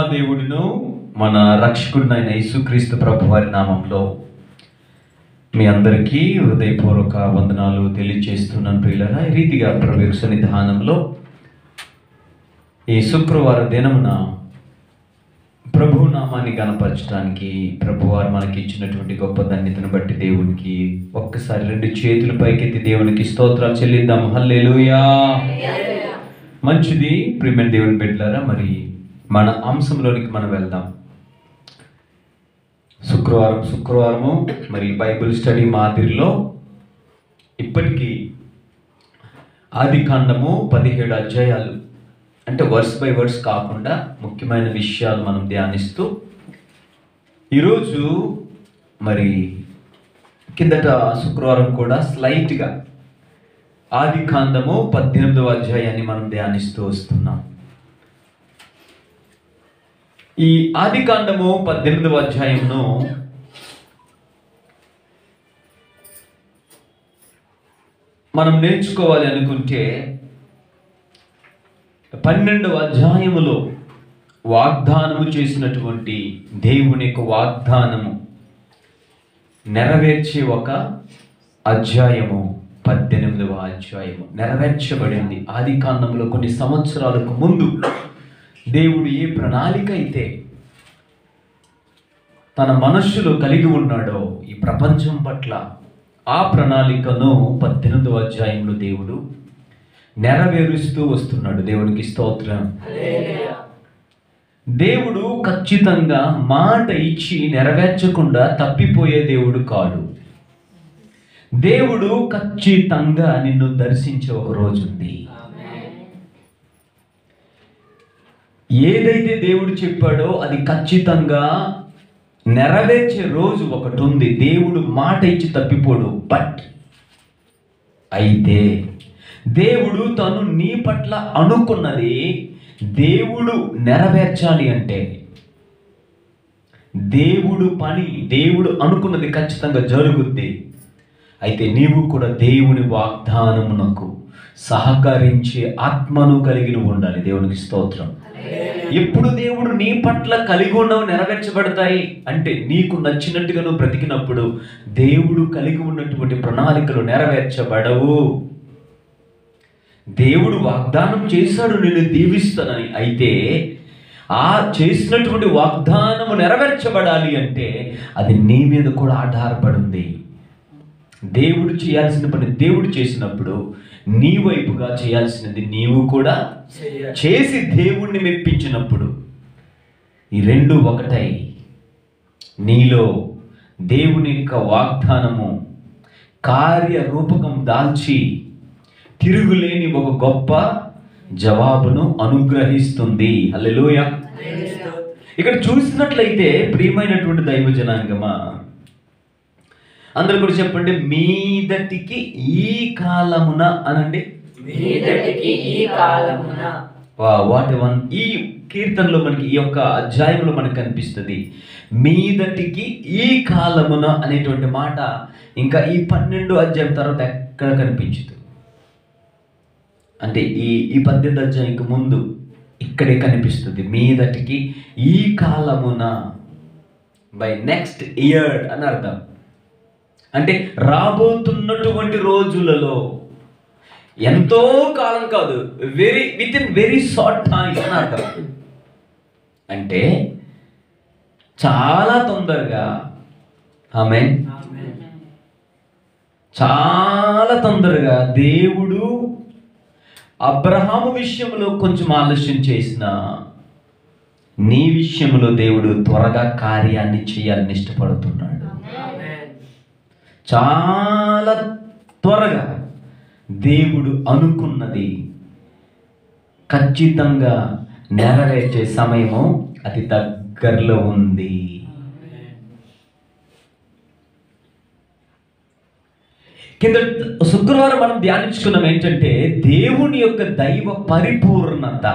మహాదేవుడును మన రక్షకుడినైన యేసుక్రీస్తు ప్రభు వారి నామంలో మీ అందరికీ హృదయపూర్వక వందనాలు తెలియజేస్తున్నాను ప్రియులారా. ఈ రీతిగా ప్రభు సన్నిధానంలో ఈ శుక్రవార దినమున ప్రభు నామాన్ని గణపరచడానికి ప్రభువారు మనకి ఇచ్చినటువంటి గొప్ప ధన్యతను బట్టి దేవునికి ఒక్కసారి రెండు చేతులు పైకెత్తి దేవునికి స్తోత్రాలు చెల్లిద్దాం. హల్లెలూయా. మంచిది ప్రియమైన దేవుని బిడ్డలారా, మరి మన అంశంలోనికి మనం వెళ్దాం. శుక్రవారము మరి బైబిల్ స్టడీ మాదిరిలో ఇప్పటికీ ఆదికాండము 17 అధ్యాయాలు, అంటే వర్స్ బై వర్స్ కాకుండా ముఖ్యమైన విషయాలు మనం ధ్యానిస్తూ ఈరోజు మరి కిందట శుక్రవారం కూడా స్లైట్గా ఆదికాండము 18వ అధ్యాయాన్ని మనం ధ్యానిస్తూ వస్తున్నాం. ఈ ఆదికాండము 18వ అధ్యాయంను మనం నేర్చుకోవాలి అనుకుంటే 12వ అధ్యాయములో వాగ్దానము చేసినటువంటి దేవుని యొక్క వాగ్దానము నెరవేర్చే ఒక అధ్యాయము 18వ అధ్యాయము నెరవేర్చబడింది. ఆదికాండంలో కొన్ని సంవత్సరాలకు ముందు దేవుడు ఏ ప్రణాళిక అయితే తన మనస్సులో కలిగి ఉన్నాడో ఈ ప్రపంచం పట్ల, ఆ ప్రణాళికను 18వ అధ్యాయంలో దేవుడు నెరవేరుస్తూ వస్తున్నాడు. దేవునికి స్తోత్రం. దేవుడు ఖచ్చితంగా మాట ఇచ్చి నెరవేర్చకుండా తప్పిపోయే దేవుడు కాడు. దేవుడు ఖచ్చితంగా నిన్ను దర్శించే ఒక రోజు ఉంది. ఏదైతే దేవుడు చెప్పాడో అది ఖచ్చితంగా నెరవేర్చే రోజు ఒకటి ఉంది. దేవుడు మాట ఇచ్చి తప్పిపోడు. బట్ అయితే దేవుడు తను నీ పట్ల అనుకున్నది దేవుడు నెరవేర్చాలి అంటే, దేవుడు పని దేవుడు అనుకున్నది ఖచ్చితంగా జరుగుద్ది. అయితే నీవు కూడా దేవుని వాగ్దానమునకు సహకరించే ఆత్మను కలిగి ఉండాలి. దేవునికి స్తోత్రం. ఎప్పుడు దేవుడు నీ పట్ల కలిగి ఉన్నవి నెరవేర్చబడతాయి అంటే, నీకు నచ్చినట్టుగా నువ్వు బ్రతికినప్పుడు దేవుడు కలిగి ఉన్నటువంటి ప్రణాళికలు నెరవేర్చబడవు. దేవుడు వాగ్దానం చేశాడు నేను దీవిస్తానని, అయితే ఆ చేసినటువంటి వాగ్దానము నెరవేర్చబడాలి అంటే అది నీ మీద కూడా ఆధారపడింది. దేవుడు చేయాల్సిన పని దేవుడు చేసినప్పుడు నీ వైపుగా చేయాల్సినది నీవు కూడా చేసి దేవుణ్ణి మెప్పించినప్పుడు ఈ రెండు ఒకటై నీలో దేవుని యొక్క వాగ్దానము కార్యరూపకం దాల్చి తిరుగులేని ఒక గొప్ప జవాబును అనుగ్రహిస్తుంది. హల్లెలూయా. ఇక్కడ చూసినట్లయితే ప్రియమైనటువంటి దైవ జనాంగమా, అందరూ కూడా చెప్పండి, మీదటికి ఈ కాలమున అనండి. మీదటికి ఈ కాలమున. వాట్ వన్ ఈ కీర్తనలో మనకి, ఈ యొక్క అధ్యాయంలో మనకు కనిపిస్తుంది మీదటికి ఈ కాలమున అనేటువంటి మాట. ఇంకా ఈ 12 అధ్యాయం తర్వాత ఎక్కడ కనిపించదు. అంటే ఈ 18 అధ్యాయంకి ముందు ఇక్కడే కనిపిస్తుంది మీదటికి ఈ కాలమున, బై నెక్స్ట్ ఇయర్ అని అర్థం. అంటే రాబోతున్నటువంటి రోజులలో, ఎంతో కాలం కాదు, with in very short time అని అర్థం. అంటే చాలా తొందరగా, ఆమేన్, చాలా తొందరగా దేవుడు అబ్రహాము విషయంలో కొంచెం ఆలస్యం చేసిన, నీ విషయంలో దేవుడు త్వరగా కార్యాన్ని చేయాలని ఇష్టపడుతున్నాడు. చాలా త్వరగా దేవుడు అనుకున్నది ఖచ్చితంగా నెరవేర్చే సమయము అతి దగ్గరలో ఉంది. కింద శుక్రవారం మనం ధ్యానించుకున్నాం ఏంటంటే, దేవుని యొక్క దైవ పరిపూర్ణత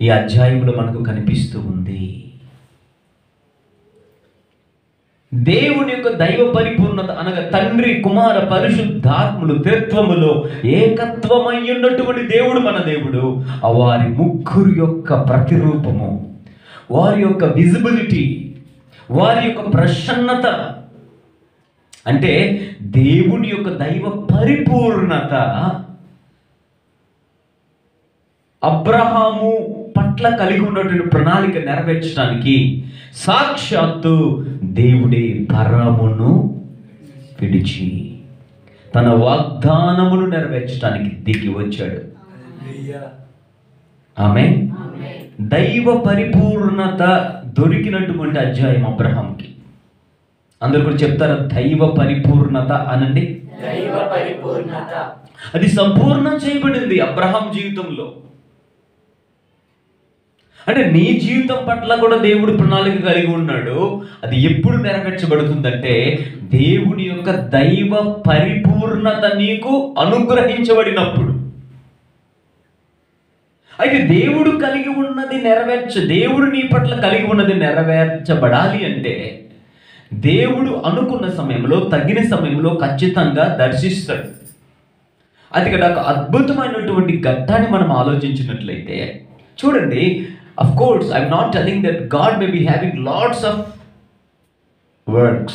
ఈ అధ్యాయంలో మనకు కనిపిస్తూ ఉంది. దేవుని యొక్క దైవ పరిపూర్ణత అనగా తండ్రి కుమార పరిశుద్ధాత్ములు త్రిత్వములో ఏకత్వమై ఉన్నటువంటి దేవుడు మన దేవుడు. వారి ముగ్గురు యొక్క ప్రతిరూపము, వారి యొక్క విజిబిలిటీ, వారి యొక్క ప్రసన్నత, అంటే దేవుని యొక్క దైవ పరిపూర్ణత అబ్రహాము పట్ల కలిగి ఉన్నటువంటి ప్రణాళిక నెరవేర్చడానికి సాక్షాత్తు దేవుడే పరమును విడిచి తన వాగ్దానమును నెరవేర్చడానికి దిగి వచ్చాడు. ఆమేన్. దైవ పరిపూర్ణత దొరికినటువంటి అధ్యాయం అబ్రహాంకి. అందరూ కూడా చెప్తారా దైవ పరిపూర్ణత అనండి. దైవ పరిపూర్ణత అది సంపూర్ణం చేయబడింది అబ్రహాం జీవితంలో. అంటే నీ జీవితం పట్ల కూడా దేవుడు ప్రణాళిక కలిగి ఉన్నాడు. అది ఎప్పుడు నెరవేర్చబడుతుందంటే దేవుని యొక్క దైవ పరిపూర్ణత నీకు అనుగ్రహించబడినప్పుడు. అయితే దేవుడు కలిగి ఉన్నది దేవుడు నీ పట్ల కలిగి ఉన్నది నెరవేర్చబడాలి అంటే దేవుడు అనుకున్న సమయంలో, తగిన సమయంలో ఖచ్చితంగా దర్శిస్తాడు. అది ఇక్కడ ఒక అద్భుతమైనటువంటి ఘట్టాన్ని మనం ఆలోచించినట్లయితే చూడండి. Of course, I'm not telling that God may be having lots of works.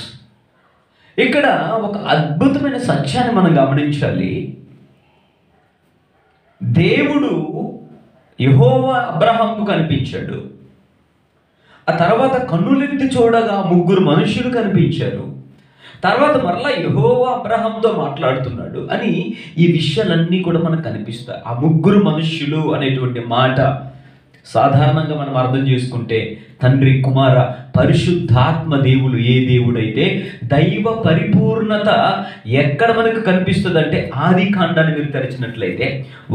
ఇక్కడ ఒక అద్భుతమైన సత్యాన్ని మనం గమనించాలి. దేవుడు యెహోవా అబ్రహాంకు కనిపించాడు. ఆ తర్వాత కన్నులెత్తి చూడగా 3 మనుషులు కనిపించారు. తర్వాత మరలా యెహోవా అబ్రహాంతో మాట్లాడుతున్నాడు అని ఈ విషయాలన్నీ కూడా మనకు కనిపిస్తాయి. ఆ 3 మనుష్యులు అనేటువంటి మాట సాధారణంగా మనం అర్థం చేసుకుంటే తండ్రి, కుమార, పరిశుద్ధాత్మ దేవులు ఏ దేవుడైతే దైవ పరిపూర్ణత ఎక్కడ మనకు కనిపిస్తుంది అంటే ఆది కాండాన్ని మీరు తెరిచినట్లయితే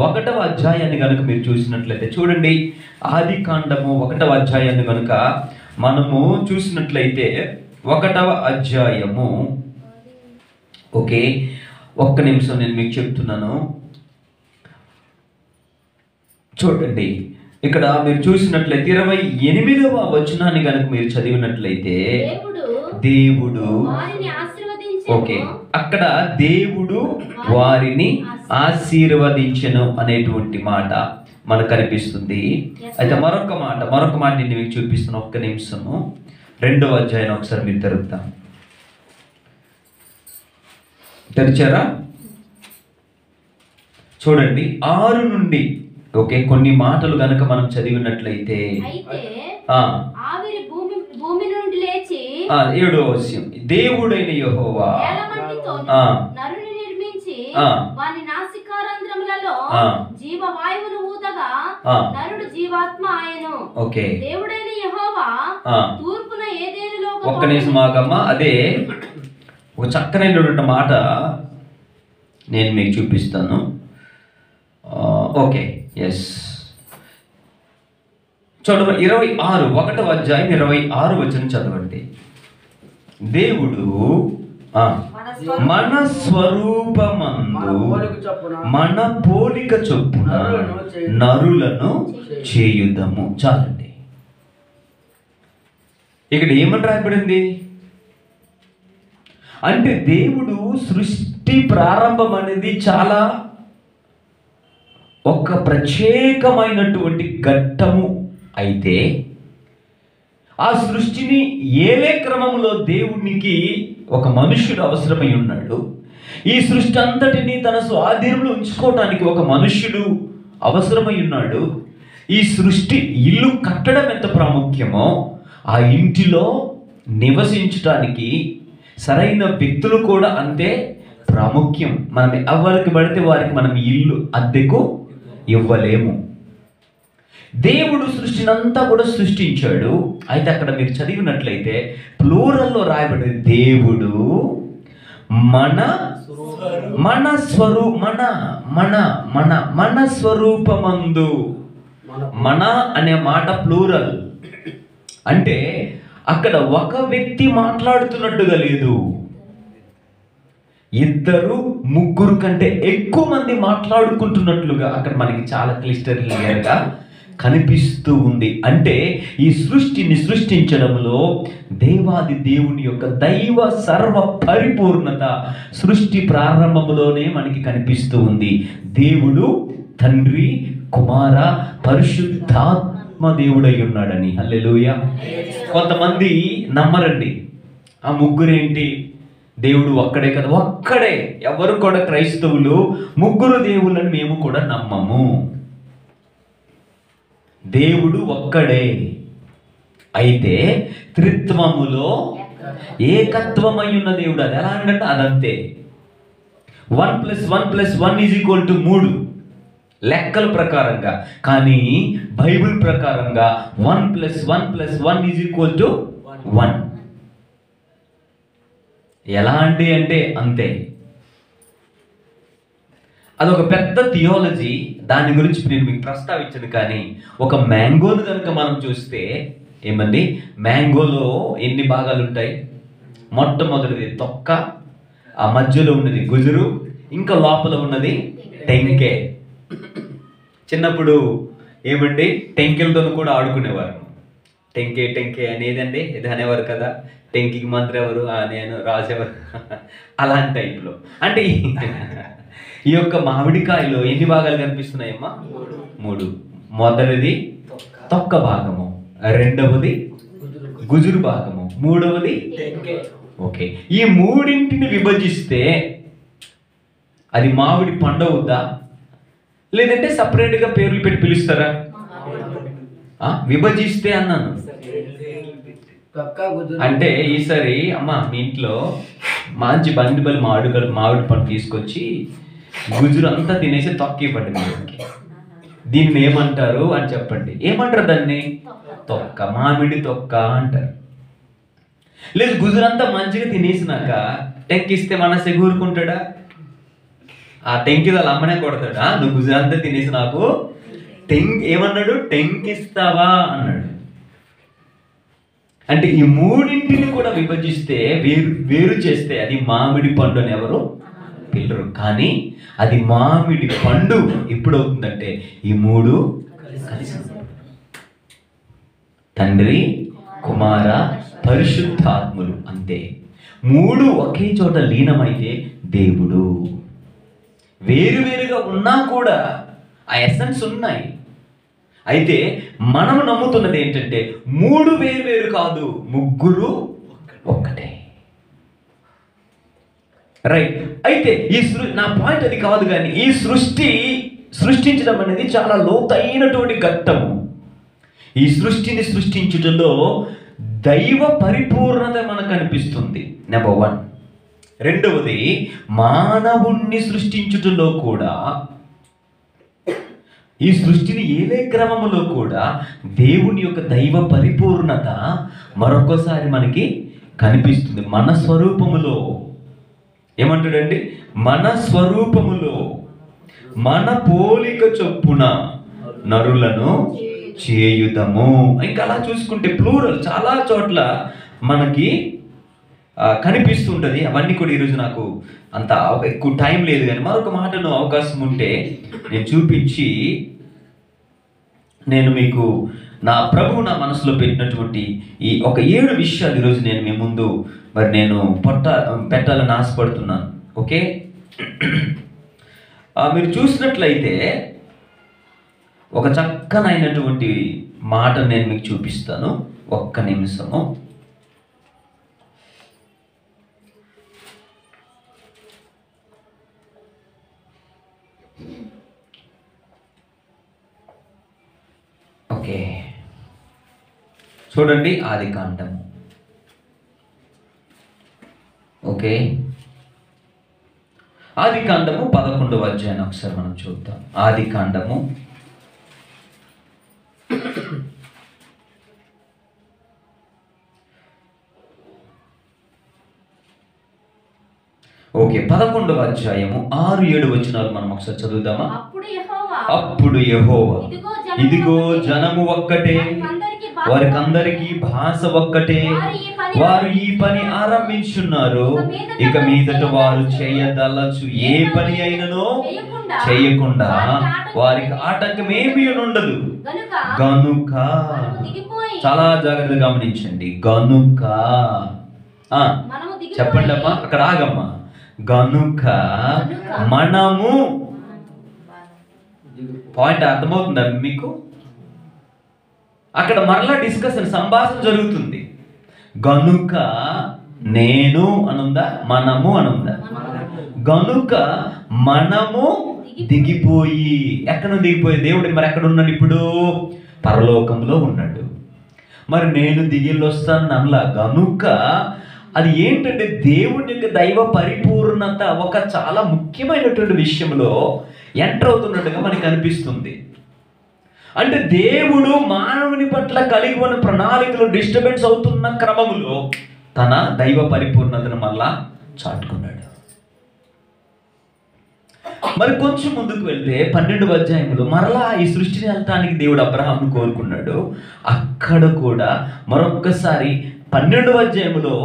1వ అధ్యాయాన్ని కనుక మీరు చూసినట్లయితే చూడండి. ఆది కాండము 1వ అధ్యాయాన్ని కనుక మనము చూసినట్లయితే 1వ అధ్యాయము, ఓకే, ఒక్క నిమిషం నేను మీకు చెప్తున్నాను చూడండి. ఇక్కడ మీరు చూసినట్లయితే 28వ వచనాన్ని కనుక మీరు చదివినట్లయితే దేవుడు, ఓకే, అక్కడ దేవుడు వారిని ఆశీర్వదించెను అనేటువంటి మాట మనకు కనిపిస్తుంది. అయితే మరొక మాట నేను మీకు చూపిస్తాను. ఒక్క నిమిషము. 2వ అధ్యాయం ఒకసారి మీరు తెరుద్దాం. తెరిచారా? చూడండి 6 నుండి, ఓకే, కొన్ని మాటలు గనక మనం చదివినట్లయితే 7వ విషయం, దేవుడైన యెహోవా నరుని నిర్మించి వాని నాసికారంధ్రములలో జీవవాయువును ఊదగా నరుడు జీవాత్మ ఆయను. ఓకే, దేవుడైన యెహోవా తూర్పున ఏదేనులో, ఒక్క నిమిషం ఆగమ్మా. అదే ఒక చక్కనైనటువంటి మాట నేను మీకు చూపిస్తాను. ఓకే, ఎస్, చూడండి 26, 1వ అధ్యాయం 26 వచనం చదవండి. దేవుడు మన స్వరూపమందు మన పోలిక చొప్పున నరులను చేయుదము. చాలండి. ఇక్కడ ఏమని రాయబడింది అంటే దేవుడు సృష్టి ప్రారంభం అనేది చాలా ఒక ప్రత్యేకమైనటువంటి ఘట్టము. అయితే ఆ సృష్టిని ఏలే క్రమంలో దేవునికి ఒక మనుష్యుడు అవసరమై ఉన్నాడు. ఈ సృష్టి అంతటిని తన స్వాధీనంలో ఉంచుకోవడానికి ఒక మనుష్యుడు అవసరమై ఉన్నాడు. ఈ సృష్టి ఇల్లు కట్టడం ఎంత ప్రాముఖ్యమో ఆ ఇంటిలో నివసించడానికి సరైన వ్యక్తులు కూడా అంతే ప్రాముఖ్యం. మనం ఎవరికి పడితే వారికి మనం ఇల్లు అద్దెకు ఇవ్వలేము. దేవుడు సృష్టిని అంతా కూడా సృష్టించాడు. అయితే అక్కడ మీరు చదివినట్లయితే ప్లూరల్లో రాయబడింది దేవుడు మన స్వరూపమందు. మన అనే మాట ప్లూరల్, అంటే అక్కడ ఒక వ్యక్తి మాట్లాడుతున్నట్టుగా లేదు, 2, 3 కంటే ఎక్కువ మంది మాట్లాడుకుంటున్నట్లుగా అక్కడ మనకి చాలా క్లిస్టర్గా కనిపిస్తూ ఉంది. అంటే ఈ సృష్టిని సృష్టించడంలో దేవాది దేవుని యొక్క దైవ సర్వ పరిపూర్ణత సృష్టి ప్రారంభంలోనే మనకి కనిపిస్తూ ఉంది. దేవుడు తండ్రి, కుమార, పరిశుద్ధాత్మ దేవుడై ఉన్నాడని. హల్లెలూయా. కొంతమంది నమ్మరండి, ఆ ముగ్గురేంటి, దేవుడు ఒక్కడే కదా. ఒక్కడే. ఎవరు కూడా క్రైస్తవులు ముగ్గురు దేవుళ్ళని మేము కూడా నమ్మము. దేవుడు ఒక్కడే. అయితే త్రిత్వములో ఏకత్వమై ఉన్న దేవుడు. అది ఎలా అంటే అదంతే. 1+1+1 = 3 లెక్కల ప్రకారంగా. కానీ బైబిల్ ప్రకారంగా 1+1+1 = 1. ఎలా అంటే అంతే. అదొక పెద్ద థియాలజీ. దాని గురించి నేను మీకు ప్రస్తావించను. కానీ ఒక మ్యాంగోను కనుక మనం చూస్తే ఏమండి, మ్యాంగోలో ఎన్ని భాగాలు ఉంటాయి? మొట్టమొదటిది తొక్క, ఆ మధ్యలో ఉన్నది గుజురు, ఇంకా లోపల ఉన్నది టెంకే. చిన్నప్పుడు ఏమండి, టెంకెలతో కూడా ఆడుకునేవారు. టెంకే అనేదండి ఇది అనేవారు కదా. టెంకికి మంత్రి ఎవరు? నేను రాసేవారు. అలాంటి టైప్లో. అంటే ఈ యొక్క మామిడికాయలో ఎన్ని భాగాలు కనిపిస్తున్నాయమ్మా? 3. మొదటిది తొక్క భాగము, రెండవది గుజురు భాగము, మూడవది ఓకే. ఈ మూడింటిని విభజిస్తే అది మామిడి పండు అవుద్దా, లేదంటే సపరేట్గా పేర్లు పెట్టి పిలుస్తారా? విభజిస్తే అన్నాను. అంటే ఈసారి అమ్మ మీ ఇంట్లో మంచి బండిబల్ మామిడి పండు తీసుకొచ్చి గుజురు అంతా తినేసి తొక్క ఇవ్వండి మామిడికి. దీన్ని ఏమంటారు అని చెప్పండి. ఏమంటారు దాన్ని? తొక్క, మామిడి తొక్క అంటారు. లేదు గుజురంతా మంచిగా తినేసినాక టెంకిస్తే మనసు ఎగురుకుంటాడా? ఆ టెంకి వాళ్ళ అమ్మనే కొడతాడా? నువ్వు గుజురంతా తినేసి నాకు ఏమన్నాడు? టెంకిస్తావా అన్నాడు. అంటే ఈ మూడింటిని కూడా విభజిస్తే వేరు చేస్తే అది మామిడి పండు అని ఎవరు పిల్లరు. కానీ అది మామిడి పండు ఎప్పుడు అవుతుందంటే ఈ 3 కలిసి. తండ్రి, కుమార, పరిశుద్ధాత్ములు అంతే. 3 ఒకే చోట లీనమైతే దేవుడు. వేరువేరుగా ఉన్నా కూడా ఆ ఎసెన్స్ ఉన్నాయి. అయితే మనం నమ్ముతున్నది ఏంటంటే 3 వేరు కాదు, ముగ్గురు ఒక్కటే. రైట్. అయితే నా పాయింట్ అది కాదు. కానీ ఈ సృష్టించడం అనేది చాలా లోతైనటువంటి ఘట్టము. ఈ సృష్టిని సృష్టించుటలో దైవ పరిపూర్ణత మనకు కనిపిస్తుంది. నెంబర్ 1. రెండవది, మానవుణ్ణి సృష్టించుటలో కూడా, ఈ సృష్టిని ఏలే క్రమములో కూడా దేవుని యొక్క దైవ పరిపూర్ణత మరొకసారి మనకి కనిపిస్తుంది. మన స్వరూపములో ఏమంటాడండి? మన స్వరూపములో మన పోలిక చొప్పున నరులను చేయుదము. ఇంకా అలా చూసుకుంటే ప్లూరల్ చాలా చోట్ల మనకి కనిపిస్తుంటుంది. అవన్నీ కూడా ఈరోజు నాకు అంత ఎక్కువ టైం లేదు. కానీ మరొక మాటను అవకాశం ఉంటే నేను చూపించి నేను మీకు నా ప్రభువు నా మనసులో పెట్టినటువంటి ఈ ఒక 7 విషయాలు ఈరోజు నేను మీ ముందు నేను పెట్టాలని ఆశపడుతున్నాను. ఓకే, మీరు చూసినట్లయితే ఒక చక్కనైనటువంటి మాట నేను మీకు చూపిస్తాను. ఒక్క నిమిషము. ఓకే, చూడండి ఆదికాండము. ఓకే, ఆదికాండము 11వ అధ్యాయం ఒకసారి మనం చూద్దాం. ఆదికాండము 11వ అధ్యాయము 6-7 వచనాలు మనం ఒకసారి చదువుదామా? అప్పుడు యెహోవా, ఇదిగో జనము ఒక్కటే, వారికందరికీ భాష ఒక్కటే, వారు ఈ పని ఆరంభించున్నారు. ఇక మీదట వారు చేయదలచు ఏ పని అయిననో చేయకుండా వారికి ఆటంకం ఏమీ ఉండదు. గనుక చాలా జాగ్రత్తగా గమనించండి. గనుక చెప్పండి అమ్మా, అక్కడ ఆగమ్మా. గనుక మనము, పాయింట్ అర్థమవుతుందా మీకు? అక్కడ మరలా డిస్కషన్, సంభాషణ జరుగుతుంది. గనుక నేను అనుందా, మనము అనుందా? గనుక మనము దిగిపోయి, ఎక్కడ దిగిపోయి? దేవుడు మరి ఎక్కడ ఉన్నాడు ఇప్పుడు? పరలోకంలో ఉన్నాడు. మరి నేను దిగిళ్ళొస్తాను అనలా. గనుక అది ఏంటంటే దేవుని యొక్క దైవ పరిపూర్ణత ఒక చాలా ముఖ్యమైనటువంటి విషయంలో ఎంటర్ అవుతున్నట్టుగా మనకి అనిపిస్తుంది. అంటే దేవుడు మానవుని పట్ల కలిగి ఉన్న ప్రణాళికలు డిస్టర్బెన్స్ అవుతున్న క్రమంలో తన దైవ పరిపూర్ణతను మళ్ళా చాటుకున్నాడు. మరి కొంచెం ముందుకు వెళ్తే 12వ అధ్యాయంలో మరలా ఈ సృష్టిని వెళ్ళటానికి దేవుడు అబ్రహాంను కోరుకున్నాడు. అక్కడ కూడా మరొక్కసారి 12వ అధ్యాయంలో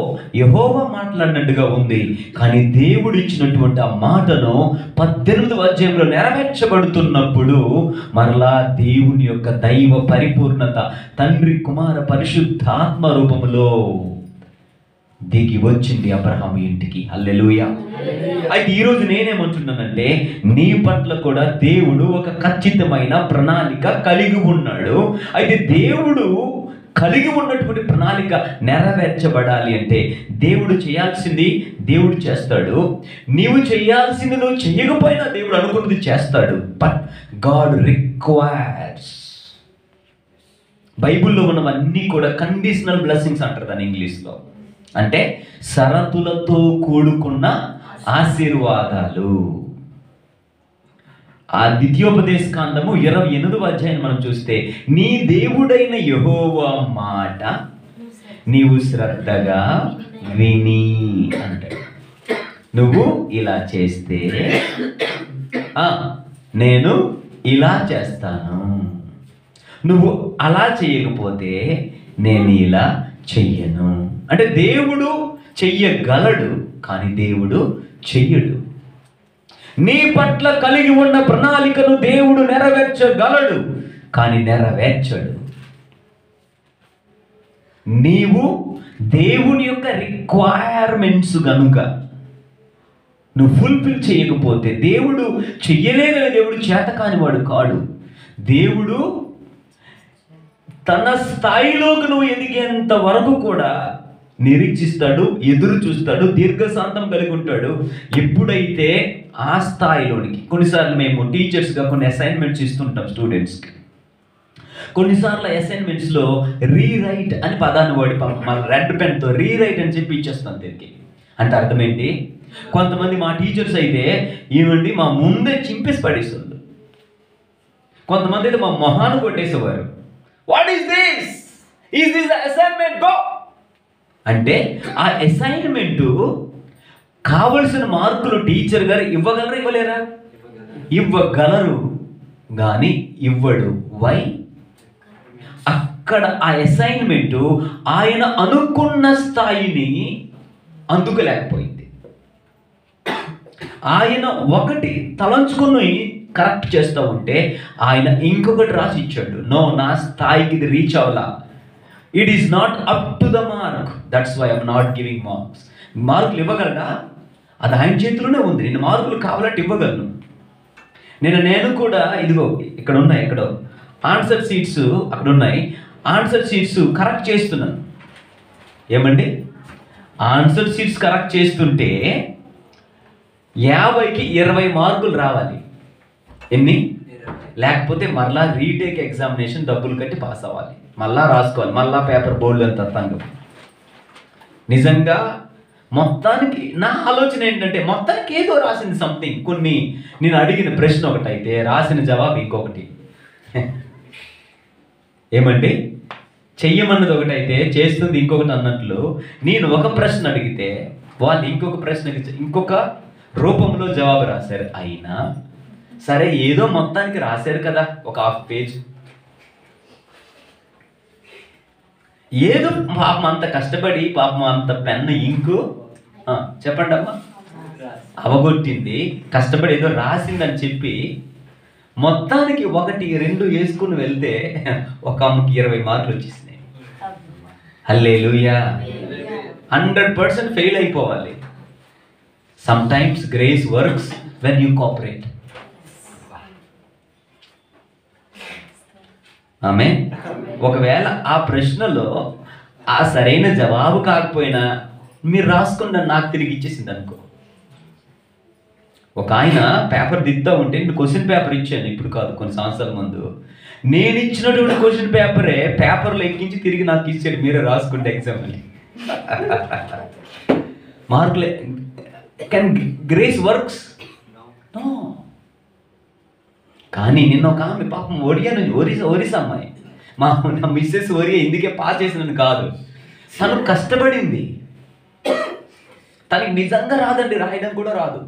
యెహోవా మాట్లాడినట్టుగా ఉంది. కానీ దేవుడు ఇచ్చినటువంటి ఆ మాటను 18వ అధ్యాయంలో నెరవేర్చబడుతున్నప్పుడు మరలా దేవుని యొక్క దైవ పరిపూర్ణత తండ్రి కుమార పరిశుద్ధాత్మ రూపములో దిగి వచ్చింది అబ్రహాం ఇంటికి. హల్లెలూయా. అయితే ఈరోజు నేనేమంటున్నానంటే, నీ పట్ల కూడా దేవుడు ఒక ఖచ్చితమైన ప్రణాళిక కలిగి ఉన్నాడు. అయితే దేవుడు కలిగి ఉన్నటువంటి ప్రణాళిక నెరవేర్చబడాలి అంటే దేవుడు చేయాల్సింది దేవుడు చేస్తాడు. నీవు చేయాల్సింది నువ్వు చేయకపోయినా దేవుడు అనుకున్నది చేస్తాడు. But God requires. బైబిల్లో ఉన్నవన్నీ కూడా కండిషనల్ బ్లెస్సింగ్స్ అంటారు దాని ఇంగ్లీష్లో. అంటే షరతులతో కూడుకున్న ఆశీర్వాదాలు. ఆ ద్వితీయోపదేశ కాండము 28వ అధ్యాయం మనం చూస్తే, నీ దేవుడైన యెహోవా మాట నీవు శ్రద్ధగా విని అంటాడు. నువ్వు ఇలా చేస్తే నేను ఇలా చేస్తాను, నువ్వు అలా చేయకపోతే నేను ఇలా చెయ్యను. అంటే దేవుడు చెయ్యగలడు, కానీ దేవుడు చెయ్యడు. నీ పట్ల కలిగి ఉన్న ప్రణాళికను దేవుడు నెరవేర్చగలడు, కానీ నెరవేర్చడు. నీవు దేవుని యొక్క రిక్వైర్మెంట్స్ గనుక నువ్వు ఫుల్ఫిల్ చేయకపోతే, దేవుడు చెయ్యలేదని దేవుడు చేతకానివాడు కాడు. దేవుడు తన స్థాయిలోకి నువ్వు ఎదిగేంత వరకు కూడా నిరీక్షిస్తాడు, ఎదురు చూస్తాడు, దీర్ఘశాంతం కలిగి ఉంటాడు. ఎప్పుడైతే ఆ స్థాయిలోనికి, కొన్నిసార్లు మేము టీచర్స్గా కొన్ని అసైన్మెంట్స్ ఇస్తుంటాం స్టూడెంట్స్కి. కొన్నిసార్లు అసైన్మెంట్స్లో రీరైట్ అని పదాన్ని వాడి మన రెడ్ పెన్తో రీరైట్ అని చెప్పి ఇచ్చేస్తాం దీనికి. అంటే అర్థం ఏంటి? కొంతమంది మా టీచర్స్ అయితే ఏమండి మా ముందే చింపేసి పడేస్తుంది. కొంతమంది అయితే మా మొహాన్ని కొట్టేసేవారు. What is this? Is this assignment? Go అంటే ఆ అసైన్మెంట్ కావలసిన మార్కులు టీచర్ గారు ఇవ్వగలరా ఇవ్వలేరా? ఇవ్వగలరు, కానీ ఇవ్వడు. వై? అక్కడ ఆ అసైన్మెంట్ ఆయన అనుకున్న స్థాయిని అందుకోలేకపోయింది. ఆయన ఒకటి తలంచుకుని కరెక్ట్ చేస్తూ ఉంటే ఆయన ఇంకొకటి రాసి ఇచ్చాడు. నో, నా స్థాయికి ఇది రీచ్ అవ్వాలా, it is not up to the mark, that's why I'm not giving marks. మార్కులు ఇవ్వగలరా? అది ఆయన చేతిలోనే ఉంది. నేను మార్కులు కావాలంటే ఇవ్వగలను. నేను కూడా ఇదిగో ఇక్కడ ఉన్నాయి, ఎక్కడో ఆన్సర్ షీట్స్ అక్కడ ఉన్నాయి. ఆన్సర్ షీట్స్ కరెక్ట్ చేస్తున్నాను. ఏమండి? ఆన్సర్ షీట్స్ కరెక్ట్ చేస్తుంటే 50కి 20 మార్కులు రావాలి. ఎన్ని? లేకపోతే మళ్ళా రీటేక్ ఎగ్జామినేషన్ డబ్బులు కట్టి పాస్ అవ్వాలి, మళ్ళా రాసుకోవాలి, మళ్ళా పేపర్ బోర్డు ఎంత తంగం. నిజంగా మొత్తానికి నా ఆలోచన ఏంటంటే, మొత్తానికి ఏదో రాసింది సంథింగ్. కొన్ని నేను అడిగిన ప్రశ్న ఒకటైతే రాసిన జవాబు ఇంకొకటి. ఏమండి? చెయ్యమన్నది ఒకటైతే చేస్తుంది ఇంకొకటి అన్నట్లు, నేను ఒక ప్రశ్న అడిగితే వాళ్ళు ఇంకొక ప్రశ్నకి ఇంకొక రూపంలో జవాబు రాశారు. అయినా సరే ఏదో మొత్తానికి రాశారు కదా, ఒక హాఫ్ పేజ్. ఏదో పాపం అంత కష్టపడి, పాపం అంత పెన్ను ఇంకు చెప్పండి అమ్మా అవగొట్టింది, కష్టపడి ఏదో రాసిందని చెప్పి మొత్తానికి 1, 2 వేసుకుని వెళ్తే ఒక అమ్మకి 20 మార్కులు వచ్చేసినాయి. హల్లెలూయా. 100% ఫెయిల్ అయిపోవాలి. Sometimes grace works when you cooperate. ఆమె ఒకవేళ ఆ ప్రశ్నలో ఆ సరైన జవాబు కాకపోయినా మీరు రాసుకున్న నాకు తిరిగి ఇచ్చేసింది అనుకో. ఒక ఆయన పేపర్ దిద్దా ఉంటే నేను క్వశ్చన్ పేపర్ ఇచ్చాను, ఇప్పుడు కాదు కొన్ని సంవత్సరాల ముందు. నేను ఇచ్చినటువంటి క్వశ్చన్ పేపర్లో ఎక్కించి తిరిగి నాకు ఇచ్చాడు, మీరే రాసుకుంటే ఎగ్జామ్ అని. మార్కులే. Can grace works? నో. కానీ నిన్న ఒక ఆమె పాపం ఒరిస్సా అమ్మాయి, నా మిస్సెస్ ఒరియా ఇందుకే పాస్ చేసినని కాదు, తను కష్టపడింది. తనకి నిజంగా రాదండి, రాయడం కూడా రాదు,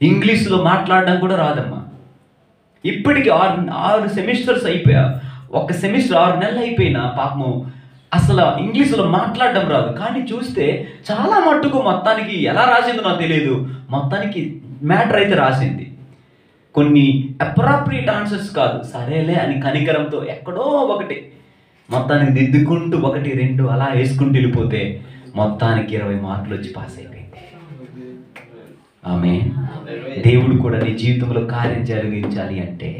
ఇంగ్లీష్లో మాట్లాడడం కూడా రాదమ్మా. ఇప్పటికి 6 సెమిస్టర్స్ అయిపోయా, ఒక సెమిస్టర్ 6 నెలలు అయిపోయినా పాపము అసలు ఇంగ్లీష్లో మాట్లాడడం రాదు. కానీ చూస్తే చాలా మట్టుకు మొత్తానికి ఎలా రాసిందో నాకు తెలియదు, మొత్తానికి మ్యాటర్ అయితే రాసింది. కొన్ని అప్రాప్రియేట్ ఆన్సర్స్ కాదు, సరేలే అని కనికరంతో ఎక్కడో ఒకటి మొత్తానికి దిద్దుకుంటూ 1, 2 అలా వేసుకుంటూ వెళ్ళిపోతే మొత్తానికి 20 మార్కులు వచ్చి పాస్ అయిపోయింది. ఆమె దేవుడు కూడా నీ జీవితంలో కార్యం జరిగించాలి అంటే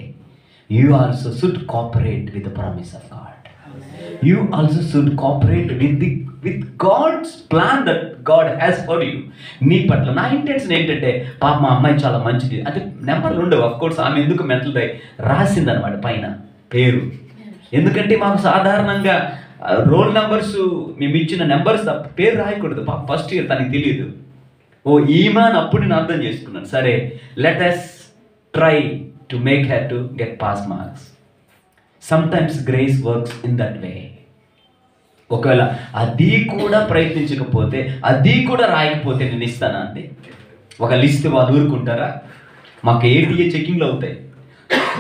you also should cooperate with the promise of God. You also should cooperate with God's plan that God has for you. నీ పట్ల నా ఇంటెన్షన్ ఏంటంటే, పాప మా అమ్మాయి చాలా మంచిది అంటే నెంబర్లు ఉండవు. అఫ్ కోర్స్ ఆమె ఎందుకు మెంటల్ రాసిందనమాట పైన పేరు. ఎందుకంటే మాకు సాధారణంగా రోల్ నెంబర్స్ మేము ఇచ్చిన నెంబర్స్ తప్ప పేరు రాయకూడదు. పాప ఫస్ట్ ఇయర్ తనకి తెలియదు. ఓ ఈమె అని అప్పుడు నేను అర్థం చేసుకున్నాను. సరే, let us try to make her to get pass marks. Sometimes grace works in that way. ఒకవేళ అది కూడా ప్రయత్నించకపోతే, అది కూడా రాయకపోతే నేను ఇస్తానా అండి? ఒక లిస్ట్ వాళ్ళు ఊరుకుంటారా? మాకు ATA చెకింగ్లు అవుతాయి,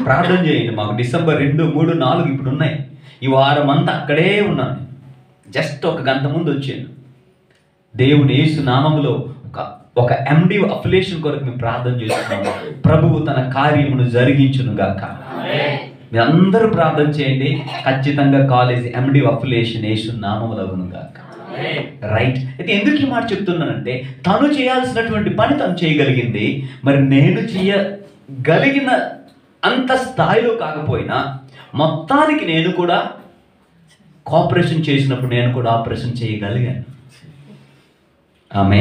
ప్రార్థన చేయండి. మాకు డిసెంబర్ 2, 3, 4 ఇప్పుడు ఉన్నాయి. ఈ వారం అంతా అక్కడే ఉన్నాను. జస్ట్ 1 గంట ముందు వచ్చాను. దేవుని యేసు నామములో ఒక MD అఫిలియేషన్ కొరకు మేము ప్రార్థన చేస్తున్నాము. ప్రభువు తన కార్యమును జరిగించును గాక. మీరు అందరూ ప్రార్థన చేయండి. ఖచ్చితంగా కాలేజ్ MD అఫిలియేషన్ యేసు నామములో అగును గాక. రైట్. అయితే ఎందుకు ఈ మాట చెప్తున్నానంటే, తను చేయాల్సినటువంటి పని తను చేయగలిగింది. మరి నేను చేయగలిగిన అంత స్థాయిలో కాకపోయినా మొత్తానికి నేను కూడా కోఆపరేషన్ చేసినప్పుడు నేను కూడా ఆపరేషన్ చేయగలిగాను. ఆమె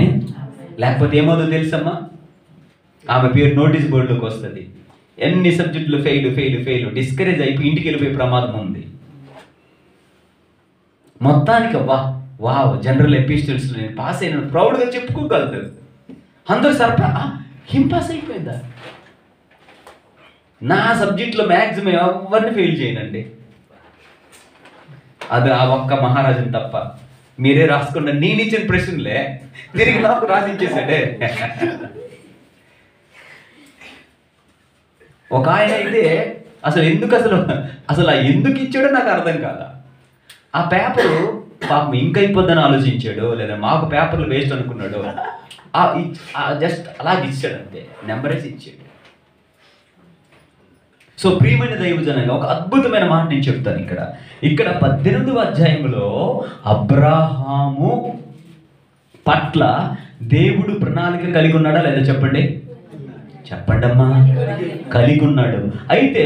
లేకపోతే ఏమవుతుందో తెలుసమ్మా, ఆమె పేరు నోటీస్ బోర్డులోకి వస్తుంది. ఎన్ని సబ్జెక్టులు ఫెయిల్ డిస్కరేజ్ అయిపోయి ఇంటికి వెళ్ళిపోయే ప్రమాదం ఉంది. మొత్తానికి వావ్ జనరల్ ఎపిస్టల్స్ నేను పాస్ అయిన ప్రౌడ్గా చెప్పుకోగలదు. అందరూ హిం పాస్ అయిపోయిందా? నా సబ్జెక్ట్లో మ్యాక్సిమం ఎవరిని ఫెయిల్ చేయనండి, అది ఆ ఒక్క మహారాజుని తప్ప. మీరే రాసుకున్న నేను ఇచ్చిన ప్రశ్నలే తిరిగి నాకు రాసిచ్చేసాడే. ఒక ఆయన అయితే అసలు ఎందుకు ఇచ్చాడో నాకు అర్థం కాదా. ఆ పేపరు పాపం ఇంకైపోద్దని ఆలోచించాడు, లేదా మాకు పేపర్లు వేస్ట్ అనుకున్నాడు. జస్ట్ అలాగే ఇచ్చాడు అంతే, నెంబరేసి ఇచ్చాడు. సో ప్రియమైన దైవజనంగా ఒక అద్భుతమైన మాట నేను చెప్తాను. ఇక్కడ 18వ అధ్యాయంలో అబ్రాహాము పట్ల దేవుడు ప్రణాళిక కలిగి ఉన్నాడా లేదా చెప్పండి అమ్మా, కలిగి ఉన్నాడు. అయితే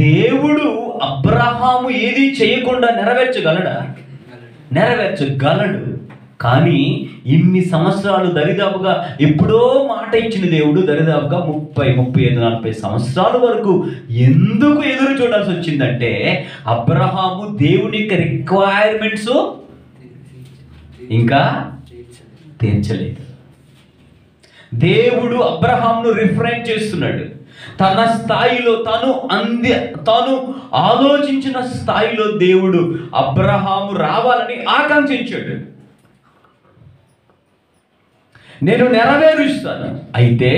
దేవుడు అబ్రాహాము ఏది చేయకుండా నెరవేర్చగలడు. కానీ ఇన్ని సంవత్సరాలు దరిదాపుగా ఎప్పుడో మాట ఇచ్చిన దేవుడు దరిదాపుగా 30, 35, 40 సంవత్సరాల వరకు ఎందుకు ఎదురు చూడాల్సి వచ్చిందంటే, అబ్రహాము దేవుని యొక్క రిక్వైర్మెంట్స్ ఇంకా తీర్చలేదు. దేవుడు అబ్రహామును రిఫరెన్స్ చేస్తున్నాడు. తన స్థాయిలో తాను ఆలోచించిన స్థాయిలో దేవుడు అబ్రహాము రావాలని ఆకాంక్షించాడు. నేను నెరవేరుస్తాను. అయితే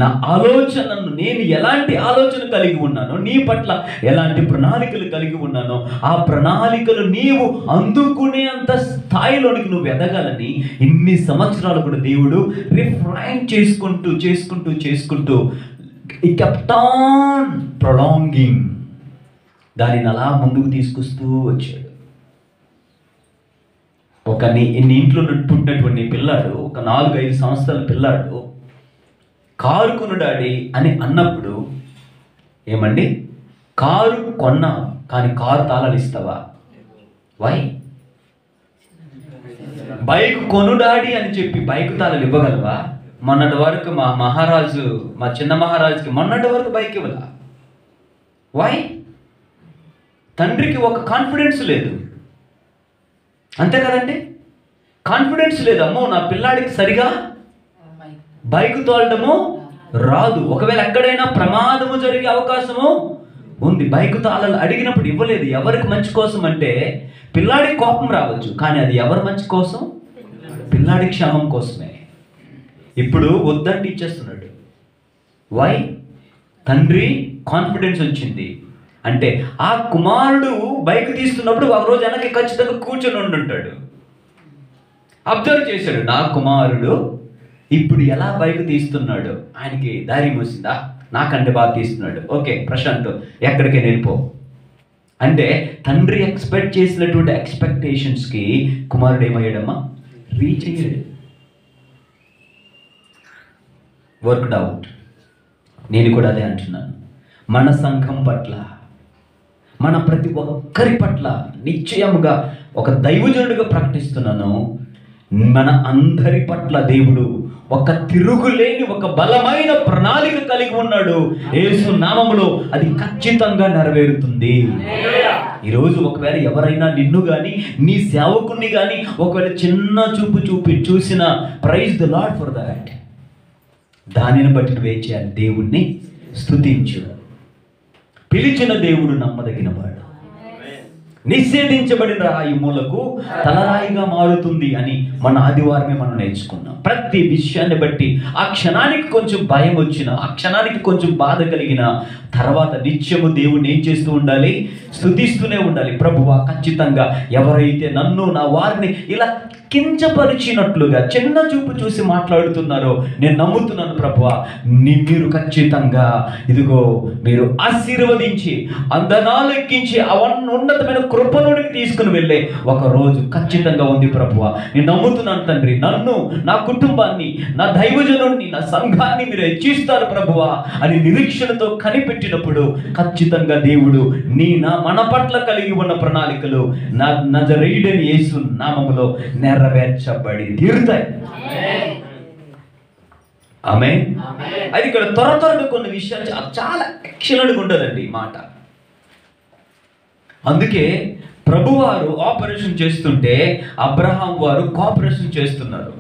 నా ఆలోచనను, నేను ఎలాంటి ఆలోచన కలిగి ఉన్నానో, నీ పట్ల ఎలాంటి ప్రణాళికలు కలిగి ఉన్నానో, ఆ ప్రణాళికలు నీవు అందుకునేంత స్థాయిలోనికి నువ్వు ఎదగాలని ఇన్ని సంవత్సరాలు కూడా దేవుడు రిఫైన్ చేసుకుంటూ ఈ kept on prolonging, దానిని అలా ముందుకు తీసుకొస్తూ వచ్చాడు. నీ ఇంట్లో పుట్టినటువంటి పిల్లాడు, ఒక 4-5 సంవత్సరాల పిల్లాడు కారు కొను డాడీ అని అన్నప్పుడు, ఏమండి కారు కొన్నా కానీ కారు తాళాలు ఇస్తావా? వై? బైక్ కొను డాడీ అని చెప్పి బైక్ తాళాలు ఇవ్వగలవా? మొన్నటి వరకు మా చిన్న మహారాజుకి మొన్నటి వరకు బైక్ ఇవ్వాల. వై? తండ్రికి ఒక కాన్ఫిడెన్స్ లేదు, అంతే కదండి? కాన్ఫిడెన్స్ లేదు. అమ్మో నా పిల్లాడికి సరిగా బైక్ తోలడము రాదు, ఒకవేళ ఎక్కడైనా ప్రమాదము జరిగే అవకాశము ఉంది. బైక్ తాళాలు అడిగినప్పుడు ఇవ్వలేదు. ఎవరికి మంచి కోసం అంటే పిల్లాడికి కోపం రావచ్చు, కానీ అది ఎవరి మంచి కోసం? పిల్లాడి క్షేమం కోసమే. ఇప్పుడు వద్దంటే ఇచ్చేస్తున్నాడు. వై? తండ్రి కాన్ఫిడెన్స్ వచ్చింది అంటే ఆ కుమారుడు బైక్ తీస్తున్నప్పుడు ఒక రోజు వెనక్కి ఖచ్చితంగా కూర్చొని ఉండుంటాడు. అబ్జర్వ్ చేశాడు, నా కుమారుడు ఇప్పుడు ఎలా బైక్ తీస్తున్నాడు, ఆయనకి దారి మూసిందా, నాకంటే బాగా తీస్తున్నాడు, ఓకే ప్రశాంత్ ఎక్కడికి వెళ్ళిపో అంటే తండ్రి ఎక్స్పెక్ట్ చేసినటువంటి ఎక్స్పెక్టేషన్స్కి కుమారుడు ఏమయ్యాడమ్మా? రీచ్ అయ్యాడు. Worked out. నేను కూడా అదే అంటున్నాను. మన సంఘం పట్ల, మన ప్రతి ఒక్కరి పట్ల నిశ్చయముగా ఒక దైవజనుడిగా ప్రకటిస్తున్నాను, మన అందరి పట్ల దేవుడు ఒక తిరుగులేని ఒక బలమైన ప్రణాళిక కలిగి ఉన్నాడు. యేసు నామములో అది ఖచ్చితంగా నెరవేరుతుంది. ఈరోజు ఒకవేళ ఎవరైనా నిన్ను కానీ నీ సేవకుని కానీ ఒకవేళ చిన్న చూపు చూసిన, praise the Lord for that. దానిని బట్టి నువ్వేం చేయాలి? దేవుణ్ణి స్తుతించు. పిలిచిన దేవుడు నమ్మదగినవాడు. నిషేధించబడిన రాయి మూలకు తలరాయిగా మారుతుంది అని మన ఆదివారమే మనం నేర్చుకున్నాం. ప్రతి విషయాన్ని బట్టి ఆ క్షణానికి కొంచెం భయం వచ్చిన, ఆ క్షణానికి కొంచెం బాధ కలిగిన తర్వాత నిత్యము దేవుణ్ణి ఏం చేస్తూ ఉండాలి? స్తుతిస్తూనే ఉండాలి. ప్రభువా, ఖచ్చితంగా ఎవరైతే నన్ను నా వారిని ఇలా కించపరిచినట్లుగా చిన్న చూపు చూసి మాట్లాడుతున్నారో నేను నమ్ముతున్నాను ప్రభువా, మీరు ఖచ్చితంగా ఇదిగో మీరు ఆశీర్వదించి అందనాలు ఎక్కించి ఉన్నతమైన కృపలోనికి తీసుకుని వెళ్ళే ఒక రోజు ఖచ్చితంగా ఉంది ప్రభువా. నేను నమ్ముతున్నాను తండ్రి, నన్ను, నా కుటుంబాన్ని, నా దైవజనుడిని, నా సంఘాన్ని మీరు హెచ్చిస్తారు ప్రభువా అని నిరీక్షణతో కనిపెట్టినప్పుడు ఖచ్చితంగా దేవుడు మన పట్ల కలిగి ఉన్న ప్రణాళికలు నజరేయుడైన యేసు నామములో నెరవేర్చబడి తీరుతాయి. ఆమేన్. అది ఇక్కడ త్వరగా కొన్ని విషయాలు చాలా ఎక్సలెంట్గా ఉంటుందండి ఈ మాట. అందుకే ప్రభువారు ఆపరేషన్ చేస్తుంటే అబ్రహాం వారు కోఆపరేషన్ చేస్తున్నారు.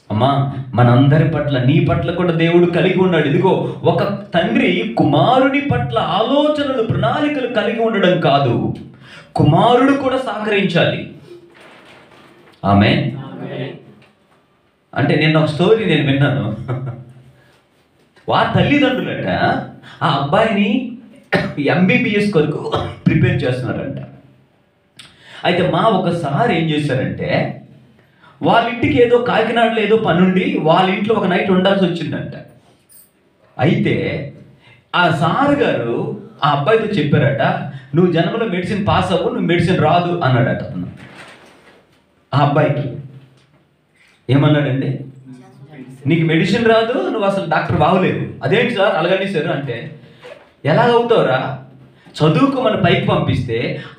అమ్మా, మనందరి పట్ల, నీ పట్ల కూడా దేవుడు కలిగి ఉన్నాడు. ఇదిగో ఒక తండ్రి కుమారుని పట్ల ఆలోచనలు, ప్రణాళికలు కలిగి ఉండడం కాదు, కుమారుడు కూడా సహకరించాలి. ఆమేన్. అంటే నేను ఒక స్టోరీ విన్నాను. తల్లిదండ్రులట ఆ అబ్బాయిని MBBS కొరకు ప్రిపేర్ చేస్తున్నారంట. అయితే ఒకసారి ఏం చేశారంటే వాళ్ళ ఇంటికి ఏదో కాకినాడలో ఏదో పనుండి వాళ్ళ ఇంట్లో ఒక నైట్ ఉండాల్సి వచ్చిందంట. అయితే ఆ సార్ గారు ఆ అబ్బాయితో చెప్పారట, నువ్వు జన్మలో మెడిసిన్ పాస్ అవ్వు, నువ్వు మెడిసిన్ రాదు అన్నాడట. అతను ఆ అబ్బాయికి ఏమన్నాడండి? నీకు మెడిసిన్ రాదు, నువ్వు అసలు డాక్టర్ బాగోలేదు. అదేంటి సార్ అలాగనేసారు అంటే, ఎలాగవుతావురా, చదువుకోమని పైకి పంపిస్తే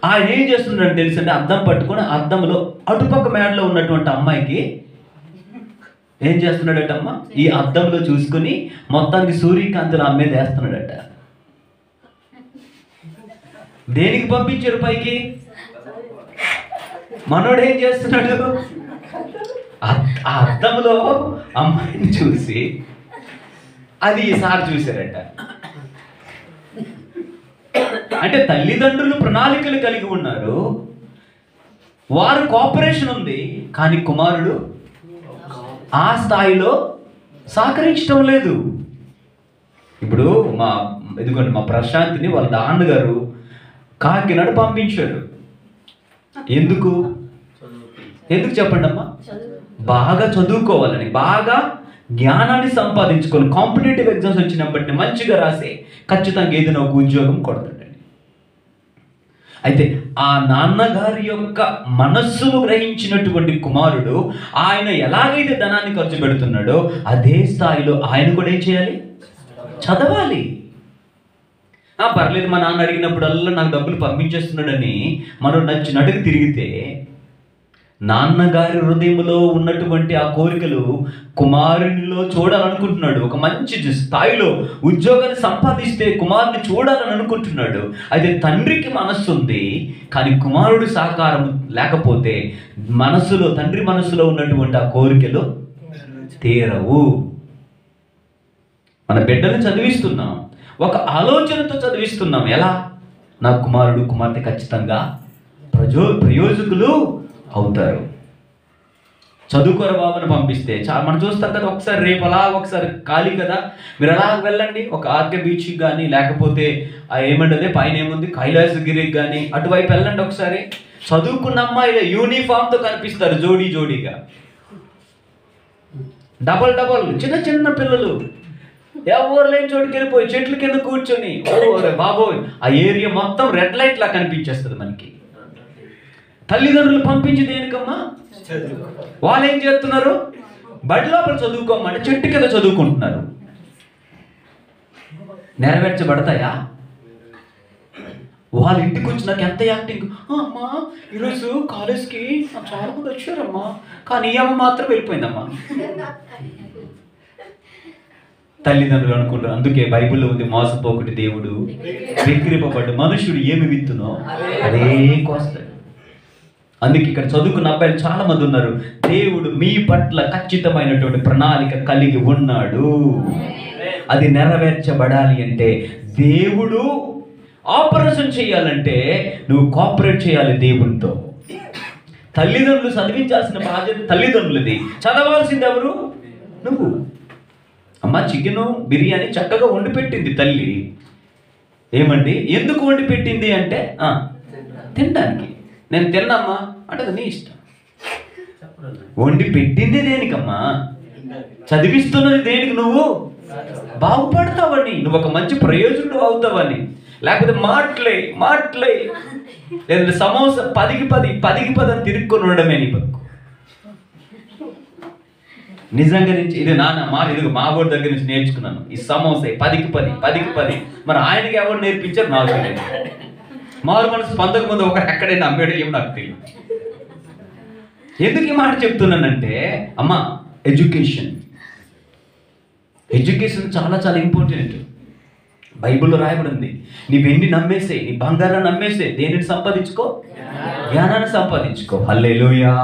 ఆయన ఏం చేస్తున్నాడని తెలుసంటే అద్దం పట్టుకొని అద్దంలో అటుపక్క మేడలో ఉన్నటువంటి అమ్మాయికి ఏం చేస్తున్నాడట అమ్మ, ఈ అద్దంలో చూసుకుని మొత్తానికి సూర్యకాంతిలో అమ్మే వేస్తున్నాడట. దేనికి పంపించారు పైకి? మనోడు ఏం చేస్తున్నాడు? ఆ అద్దంలో అమ్మాయిని చూసి అది ఈసారి చూశారట. అంటే తల్లిదండ్రులు ప్రణాళికలు కలిగి ఉన్నారు, వారు కోఆపరేషన్ ఉంది, కానీ కుమారుడు ఆ స్థాయిలో సహకరించడం లేదు. ఇప్పుడు ఇదిగోండి మా ప్రశాంత్ని వాళ్ళ నాన్నగారు కాకినాడ పంపించారు. ఎందుకు చెప్పండి అమ్మా? బాగా చదువుకోవాలని, బాగా జ్ఞానాన్ని సంపాదించుకొని కాంపిటేటివ్ ఎగ్జామ్స్ వచ్చినప్పటిని మంచిగా రాసి ఖచ్చితంగా ఏదైనా ఒక ఉద్యోగం కొడతాడండి. అయితే ఆ నాన్నగారి యొక్క మనస్సును గ్రహించినటువంటి కుమారుడు ఆయన ఎలాగైతే ధనాన్ని ఖర్చు పెడుతున్నాడో అదే స్థాయిలో ఆయన కూడా ఏం చేయాలి? చదవాలి. పర్లేదు మా నాన్న అడిగినప్పుడల్లా నాకు డబ్బులు పంపించేస్తున్నాడని మనం నచ్చినట్టుగా తిరిగితే, నాన్నగారి హృదయంలో ఉన్నటువంటి ఆ కోరికలు కుమారునిలో చూడాలనుకుంటున్నాడు. ఒక మంచి స్థాయిలో ఉద్యోగాన్ని సంపాదిస్తే కుమారుని చూడాలని అనుకుంటున్నాడు. అయితే తండ్రికి మనస్సు ఉంది, కానీ కుమారుడి సహకారం లేకపోతే తండ్రి మనసులో ఉన్నటువంటి ఆ కోరికలు తీరవు. మన బిడ్డలను చదివిస్తున్నాం, ఒక ఆలోచనతో చదివిస్తున్నాం. ఎలా? నా కుమారుడు కుమార్తె ఖచ్చితంగా ప్రయోజకులు అవుతారు. చదువుకోర బాబుని పంపిస్తే మనం చూస్తాం కదా, ఒకసారి రేపు అలా ఒకసారి ఖాళీ కదా, మీరు అలా వెళ్ళండి ఒక ఆర్కే బీచ్కి కానీ, లేకపోతే ఏమంటే పైన ఏముంది కైలాసగిరికి కానీ, అటువైపు వెళ్ళండి ఒకసారి. చదువుకున్న అమ్మాయిలే యూనిఫామ్తో కనిపిస్తారు జోడీగా, డబల్ చిన్న చిన్న పిల్లలు ఎవరు లేని చోటుకి వెళ్ళిపోయి చెట్ల కింద కూర్చొని బాబోయ్ ఆ ఏరియా మొత్తం రెడ్ లైట్ లా కనిపించేస్తుంది మనకి. తల్లిదండ్రులు పంపించి దేనికమ్మా? వాళ్ళు ఏం చేస్తున్నారు? బడి లోపల చదువుకోమంటే చెట్టు కింద చదువుకుంటున్నారు. నెరవేర్చబడతాయా? వాళ్ళ ఇంటికి వచ్చినాక ఎంత యాక్టింగ్, అమ్మా ఈరోజు కాలేజ్కి చాలా మంది వచ్చారమ్మా, కానీ ఈ అమ్మ మాత్రం వెళ్ళిపోయిందమ్మా. తల్లిదండ్రులు అనుకుంటారు. అందుకే బైబిల్లో ఉంది, మోసపోకుటి దేవుడు విక్రింపబడ్డు మనుషుడు ఏమి విత్తునో అదే కోస్తాడు. అందుకే ఇక్కడ చదువుకున్న అబ్బాయిలు చాలా మంది ఉన్నారు. దేవుడు మీ పట్ల ఖచ్చితమైనటువంటి ప్రణాళిక కలిగి ఉన్నాడు. అది నెరవేర్చబడాలి అంటే దేవుడు ఆపరేషన్ చేయాలంటే నువ్వు కోఆపరేట్ చేయాలి దేవునితో. తల్లిదండ్రులు చదివించాల్సిన బాధ్యత తల్లిదండ్రులది, చదవాల్సింది ఎవరు? నువ్వు. అమ్మ చికెను బిర్యానీ చక్కగా వండి పెట్టింది తల్లి. ఏమండి ఎందుకు వండి పెట్టింది అంటే తినడానికి. నేను తిన్నమ్మా అంటే అది నీ ఇష్టం. వండి పెట్టింది దేనికమ్మా? చదివిస్తున్నది దేనికి? నువ్వు బాగుపడతావని, నువ్వు ఒక మంచి ప్రయోజకుడు అవుతావని. లేకపోతే మాట్లే లేదంటే సమోసా 10కి 10 అని తిరుక్కొని ఉండడమే నీ బతుకు. నిజంగా నుంచి ఇది ఇది మా ఊరి దగ్గర నుంచి నేర్చుకున్నాను. ఈ సమోసా 10కి 10 మరి ఆయనకి ఎవరు నేర్పించారు నాకు తెలియదు. మారు మనసు పొందక ముందు ఒకరు ఎక్కడైనా అమ్మేడు ఏమో నాకు తెలియదు. ఎందుకు ఈ మాట చెప్తున్నానంటే అమ్మ ఎడ్యుకేషన్ చాలా చాలా ఇంపార్టెంట్. బైబిల్లో రాయబడింది, నీ వెండి నమ్మేసే, నీ బంగారాన్ని నమ్మేసే, దేనిని సంపాదించుకో? జ్ఞానాన్ని సంపాదించుకో. హల్లెలూయా.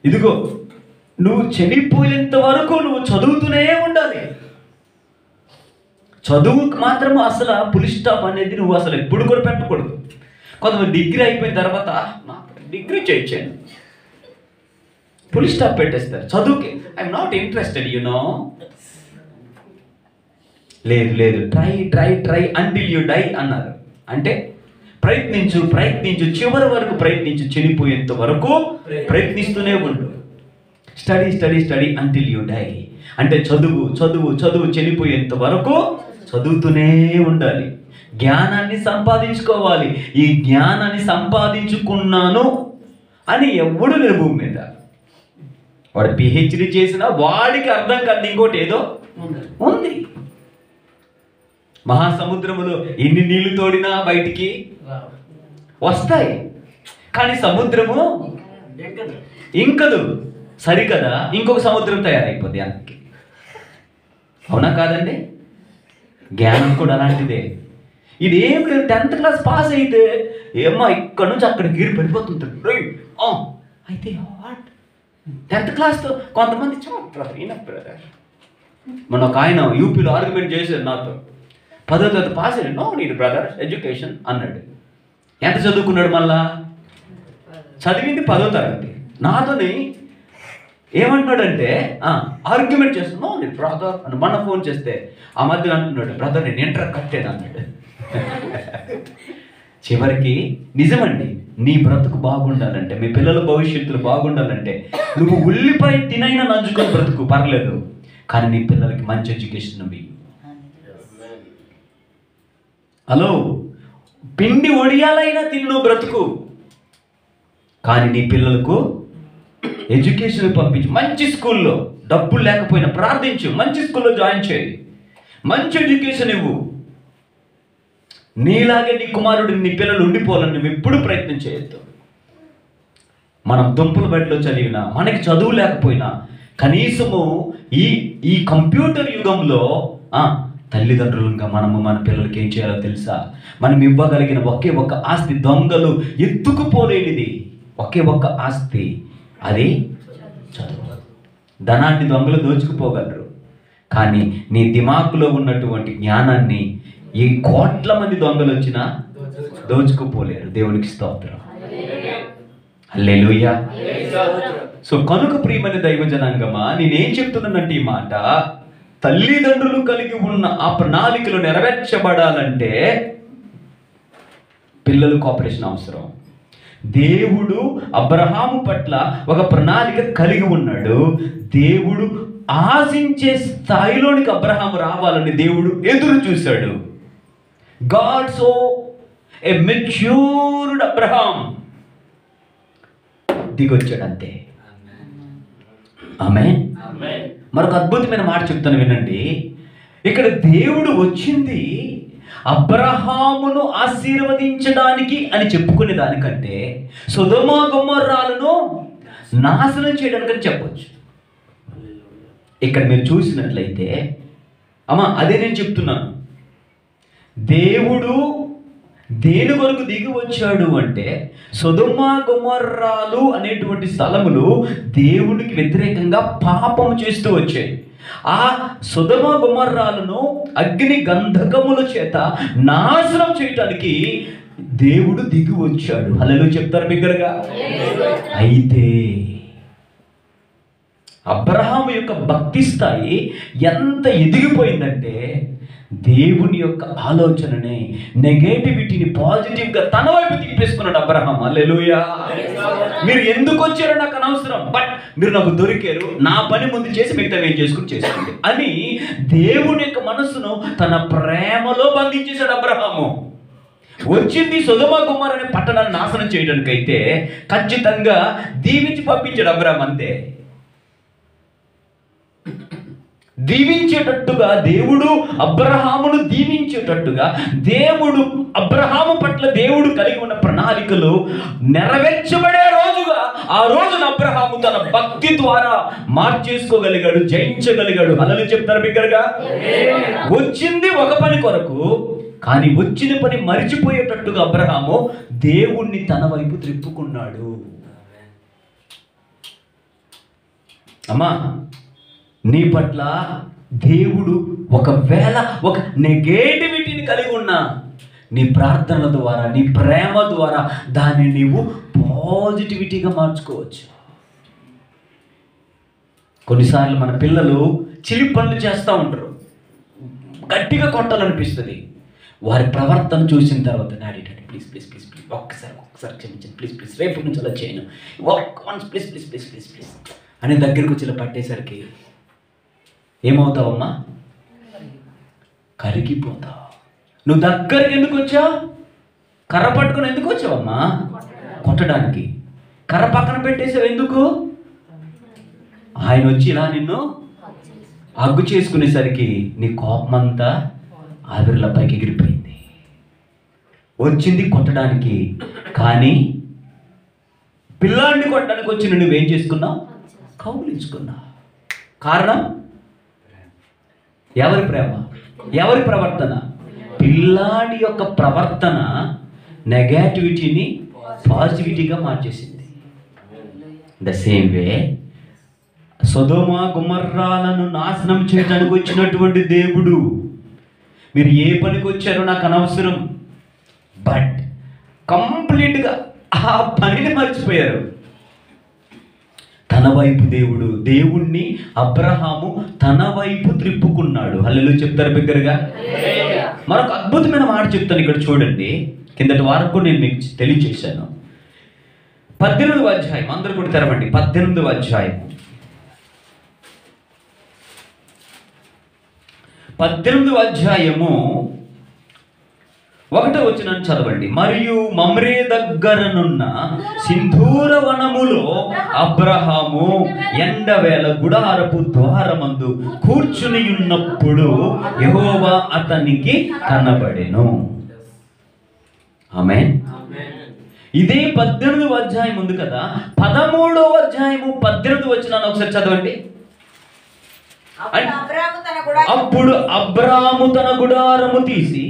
ఇదిగో నువ్వు చనిపోయేంత వరకు నువ్వు చదువుతూనే ఉండాలి. చదువుకు మాత్రం అసలు పులి స్టాప్ అనేది నువ్వు అసలు ఎప్పుడు కూడా పెట్టకూడదు. కొంతమంది డిగ్రీ అయిపోయిన తర్వాత డిగ్రీ చేయించాను పులి స్టాప్ పెట్టేస్తారు చదువుకి. ఐఎమ్ నాట్ ఇంట్రెస్టెడ్ లేదు ట్రై అంటిల్ యూ డై అన్నారు. అంటే ప్రయత్నించు చివరి వరకు ప్రయత్నించు, చనిపోయేంత వరకు ప్రయత్నిస్తూనే ఉండు. స్టడీ అంటిల్ యూ డై అంటే చదువు చనిపోయేంత వరకు చదువుతూనే ఉండాలి. జ్ఞానాన్ని సంపాదించుకోవాలి. ఈ జ్ఞానాన్ని సంపాదించుకున్నాను అని ఎవడు లేడు భూమి మీద. వాడు పిహెచ్డి చేసినా వాడికి అర్థం కాదు ఇంకోటి ఏదో ఉంది. మహాసముద్రములో ఎన్ని నీళ్లు తోడినా బయటికి వస్తాయి, కానీ సముద్రము ఇంకదు. సరికదా ఇంకొక సముద్రం తయారైపోద్ది అందుకే. అవునా కాదండి? జ్ఞానం కూడా అలాంటిదే. ఇది ఏం లేదు, 10th క్లాస్ పాస్ అయితే ఏమో ఇక్కడ నుంచి అక్కడికి గీరి పడిపోతుంటాడు. అయితే 10th క్లాస్తో కొంతమంది బ్రదర్ మన ఒక ఆయన యూపీలో ఆర్గ్యుమెంట్ చేశారు నాతో. 10వ తరగతి పాస్ అయ్యాడు. నో నీడ్ బ్రదర్ ఎడ్యుకేషన్ అన్నాడు. ఎంత చదువుకున్నాడు? మళ్ళా చదివింది 10వ తరగతి. నాతోని ఏమంటున్నాడంటే ఆర్గ్యుమెంట్ చేస్తున్నావు నేను బ్రదర్ అని. మొన్న ఫోన్ చేస్తే ఆ మధ్యలో అంటున్నాడు, బ్రదర్ నేను ఇంటర్ కట్టాను అన్నాడు. చివరికి నిజమండి, నీ బ్రతుకు బాగుండాలంటే, మీ పిల్లల భవిష్యత్తులు బాగుండాలంటే నువ్వు ఉల్లిపాయ తినైనా నంచుకొని బ్రతుకు పర్లేదు, కానీ నీ పిల్లలకి మంచి ఎడ్యుకేషన్ ఇవ్వు. హలో, పిండి ఒడియాలైనా తిను బ్రతుకు, కానీ నీ పిల్లలకు ఎడ్యుకేషన్ పంపించు. మంచి స్కూల్లో డబ్బులు లేకపోయినా ప్రార్థించు, మంచి స్కూల్లో జాయిన్ చేయి, మంచి ఎడ్యుకేషన్ ఇవ్వు. నీలాగే నీ కుమారుడు నీ పిల్లలు ఉండిపోవాలని నువ్వు ఎప్పుడు ప్రయత్నం చేయొద్దు. మనం దుంపల బడిలో చదివినా, మనకి చదువు లేకపోయినా, కనీసము ఈ కంప్యూటర్ యుగంలో తల్లిదండ్రులుగా మనము మన పిల్లలకి ఏం చేయాలో తెలుసా? మనం ఇవ్వగలిగిన ఒకే ఒక్క ఆస్తి, దొంగలు ఎత్తుకుపోలేనిది ఒకే ఒక్క ఆస్తి, అది చదువు. ధనాన్ని దొంగలు దోచుకుపోగలరు, కానీ నీ దిమాకులో ఉన్నటువంటి జ్ఞానాన్ని ఈ కోట్ల మంది దొంగలు వచ్చినా దోచుకుపోలేరు. దేవునికి స్తోత్రం. హల్లెలూయా. సో కనుక ప్రియమైన దైవ జనాంగమా, నేనేం చెప్తున్నానంటే ఈ మాట, తల్లిదండ్రులు కలిగి ఉన్న ఆ ప్రణాళికలు నెరవేర్చబడాలంటే పిల్లలు కోఆపరేషన్ అవసరం. దేవుడు అబ్రహాము పట్ల ఒక ప్రణాళిక కలిగి ఉన్నాడు. దేవుడు ఆశించే స్థాయిలోనికి అబ్రహాము రావాలని దేవుడు ఎదురు చూశాడు. గాడ్ సో ఏ మెచ్యూర్డ్ అబ్రహాం దిగొచ్చాడు అంతే. ఆమేన్. మరొక అద్భుతమైన మాట చెప్తాను వినండి. ఇక్కడ దేవుడు వచ్చింది అబ్రహామును ఆశీర్వదించడానికి అని చెప్పుకునే దానికంటే సొదొమ గొమొర్రాలను నాశనం చేయడానికని చెప్పొచ్చు. ఇక్కడ మీరు చూసినట్లయితే అదే నేను చెప్తున్నాను. దేవుడు దేని కొరకు దిగి వచ్చాడు అంటే, సొదొమ గొమొర్రాలు అనేటువంటి స్థలములు దేవునికి వ్యతిరేకంగా పాపము చేస్తూ వచ్చాయి. ఆ సొదొమ గొమొర్రాలను అగ్ని గంధకముల చేత నాశనం చేయటానికి దేవుడు దిగి వచ్చాడు. హల్లెలూయా చెప్తారు బిగ్గరగా. అయితే అబ్రహాము యొక్క భక్తి స్థాయి ఎంత ఎదిగిపోయిందంటే, దేవుని యొక్క ఆలోచనని, నెగటివిటీని పాజిటివ్గా తన వైపు తిప్పేసుకున్నాడు అబ్రహాం. హల్లెలూయా. మీరు ఎందుకు వచ్చారో నాకు అనవసరం, బట్ మీరు నాకు దొరికారు, నా పని ముందు చేసి మిగతా ఏం చేసుకోండి అని దేవుని యొక్క మనస్సును తన ప్రేమలో బంధించేశాడు అబ్రహాము. వచ్చింది సొదొమ గొమొర్రా అనే పట్టణాన్ని నాశనం చేయడానికైతే ఖచ్చితంగా దీవించి పంపించాడు అబ్రహాం అంతే. దీవించేటట్టుగా దేవుడు అబ్రహామును దీవించేటట్టుగా దేవుడు అబ్రహాము పట్ల దేవుడు కలిగి ఉన్న ప్రణాళికలు నెరవేర్చబడే రోజుగా ఆ రోజున అబ్రహాము తన భక్తి ద్వారా మార్చేసుకోగలిగాడు, జయించగలిగాడు. హల్లెలూయా చెప్తారు బిగ్గరగా. వచ్చింది ఒక పని కొరకు, కానీ వచ్చిన పని మరిచిపోయేటట్టుగా అబ్రహాము దేవుణ్ణి తన వైపు త్రిప్పుకున్నాడు. అమ్మా, నీ పట్ల దేవుడు ఒకవేళ ఒక నెగటివిటీని కలిగి ఉన్నా, నీ ప్రార్థనల ద్వారా, నీ ప్రేమ ద్వారా దాన్ని నీవు పాజిటివిటీగా మార్చుకోవచ్చు. కొన్నిసార్లు మన పిల్లలు చిలిపి పనులు చేస్తూ ఉంటారు, గట్టిగా కొట్టాలనిపిస్తుంది. వారి ప్రవర్తన చూసిన తర్వాత, daddy please please please please ఒక్కసారి క్షమించండి, ప్లీజ్ ప్లీజ్ రేపు నుంచి అలా చేయను, please please please please please అని దగ్గరకు వచ్చి ఇలా పట్టేసరికి ఏమవుతావమ్మా? కరిగిపోతావు. నువ్వు దగ్గరికి ఎందుకు వచ్చావు? కర్ర పట్టుకుని ఎందుకు వచ్చావమ్మా? కొట్టడానికి. కర్ర పక్కన పెట్టేసావు ఎందుకు? ఆయన వచ్చి ఇలా నిన్ను హగ్గు చేసుకునేసరికి నీ కోపమంతా ఆవిరిల పైకి ఎగిరిపోయింది. వచ్చింది కొట్టడానికి, కానీ పిల్లాడిని కొట్టడానికి వచ్చి నువ్వేం చేసుకున్నావు? కౌగిలించుకున్నావు. కారణం ఎవరి ప్రేమ, ఎవరి ప్రవర్తన? పిల్లాడి యొక్క ప్రవర్తన నెగటివిటీని పాజిటివిటీగా మార్చేసింది. ద సేమ్ వే సొదొమ గొమొర్రాలను నాశనం చేయడానికి వచ్చినటువంటి దేవుడు, మీరు ఏ పనికి వచ్చారో నాకు అనవసరం, బట్ కంప్లీట్గా ఆ పనిని మర్చిపోయారు. తన వైపు దేవుణ్ణి అబ్రహాము తన వైపు త్రిప్పుకున్నాడు. హల్లెలూయా చెప్తారు బిగ్గరగా. మరొక అద్భుతమైన మాట చెప్తాను ఇక్కడ చూడండి. కిందటి వారం కూడా నేను మీకు తెలియజేశాను. 18వ అధ్యాయం, అందరూ కూడా తెరవండి. 18వ అధ్యాయం 18వ అధ్యాయము 1వ వచనం చదవండి. మరియు మమ్రే దగ్గరనున్న సింధూర వనములో అబ్రహాము ఎండవేళ గుడారపు ద్వారమందు కూర్చుని ఉన్నప్పుడు యెహోవా అతనికి కనబడెను. ఆమేన్. ఇదే 18వ అధ్యాయం ఉంది కదా, 13వ అధ్యాయము 18 వచనాన్ని ఒకసారి చదవండి. అప్పుడు అబ్రాము తన గుడారము తీసి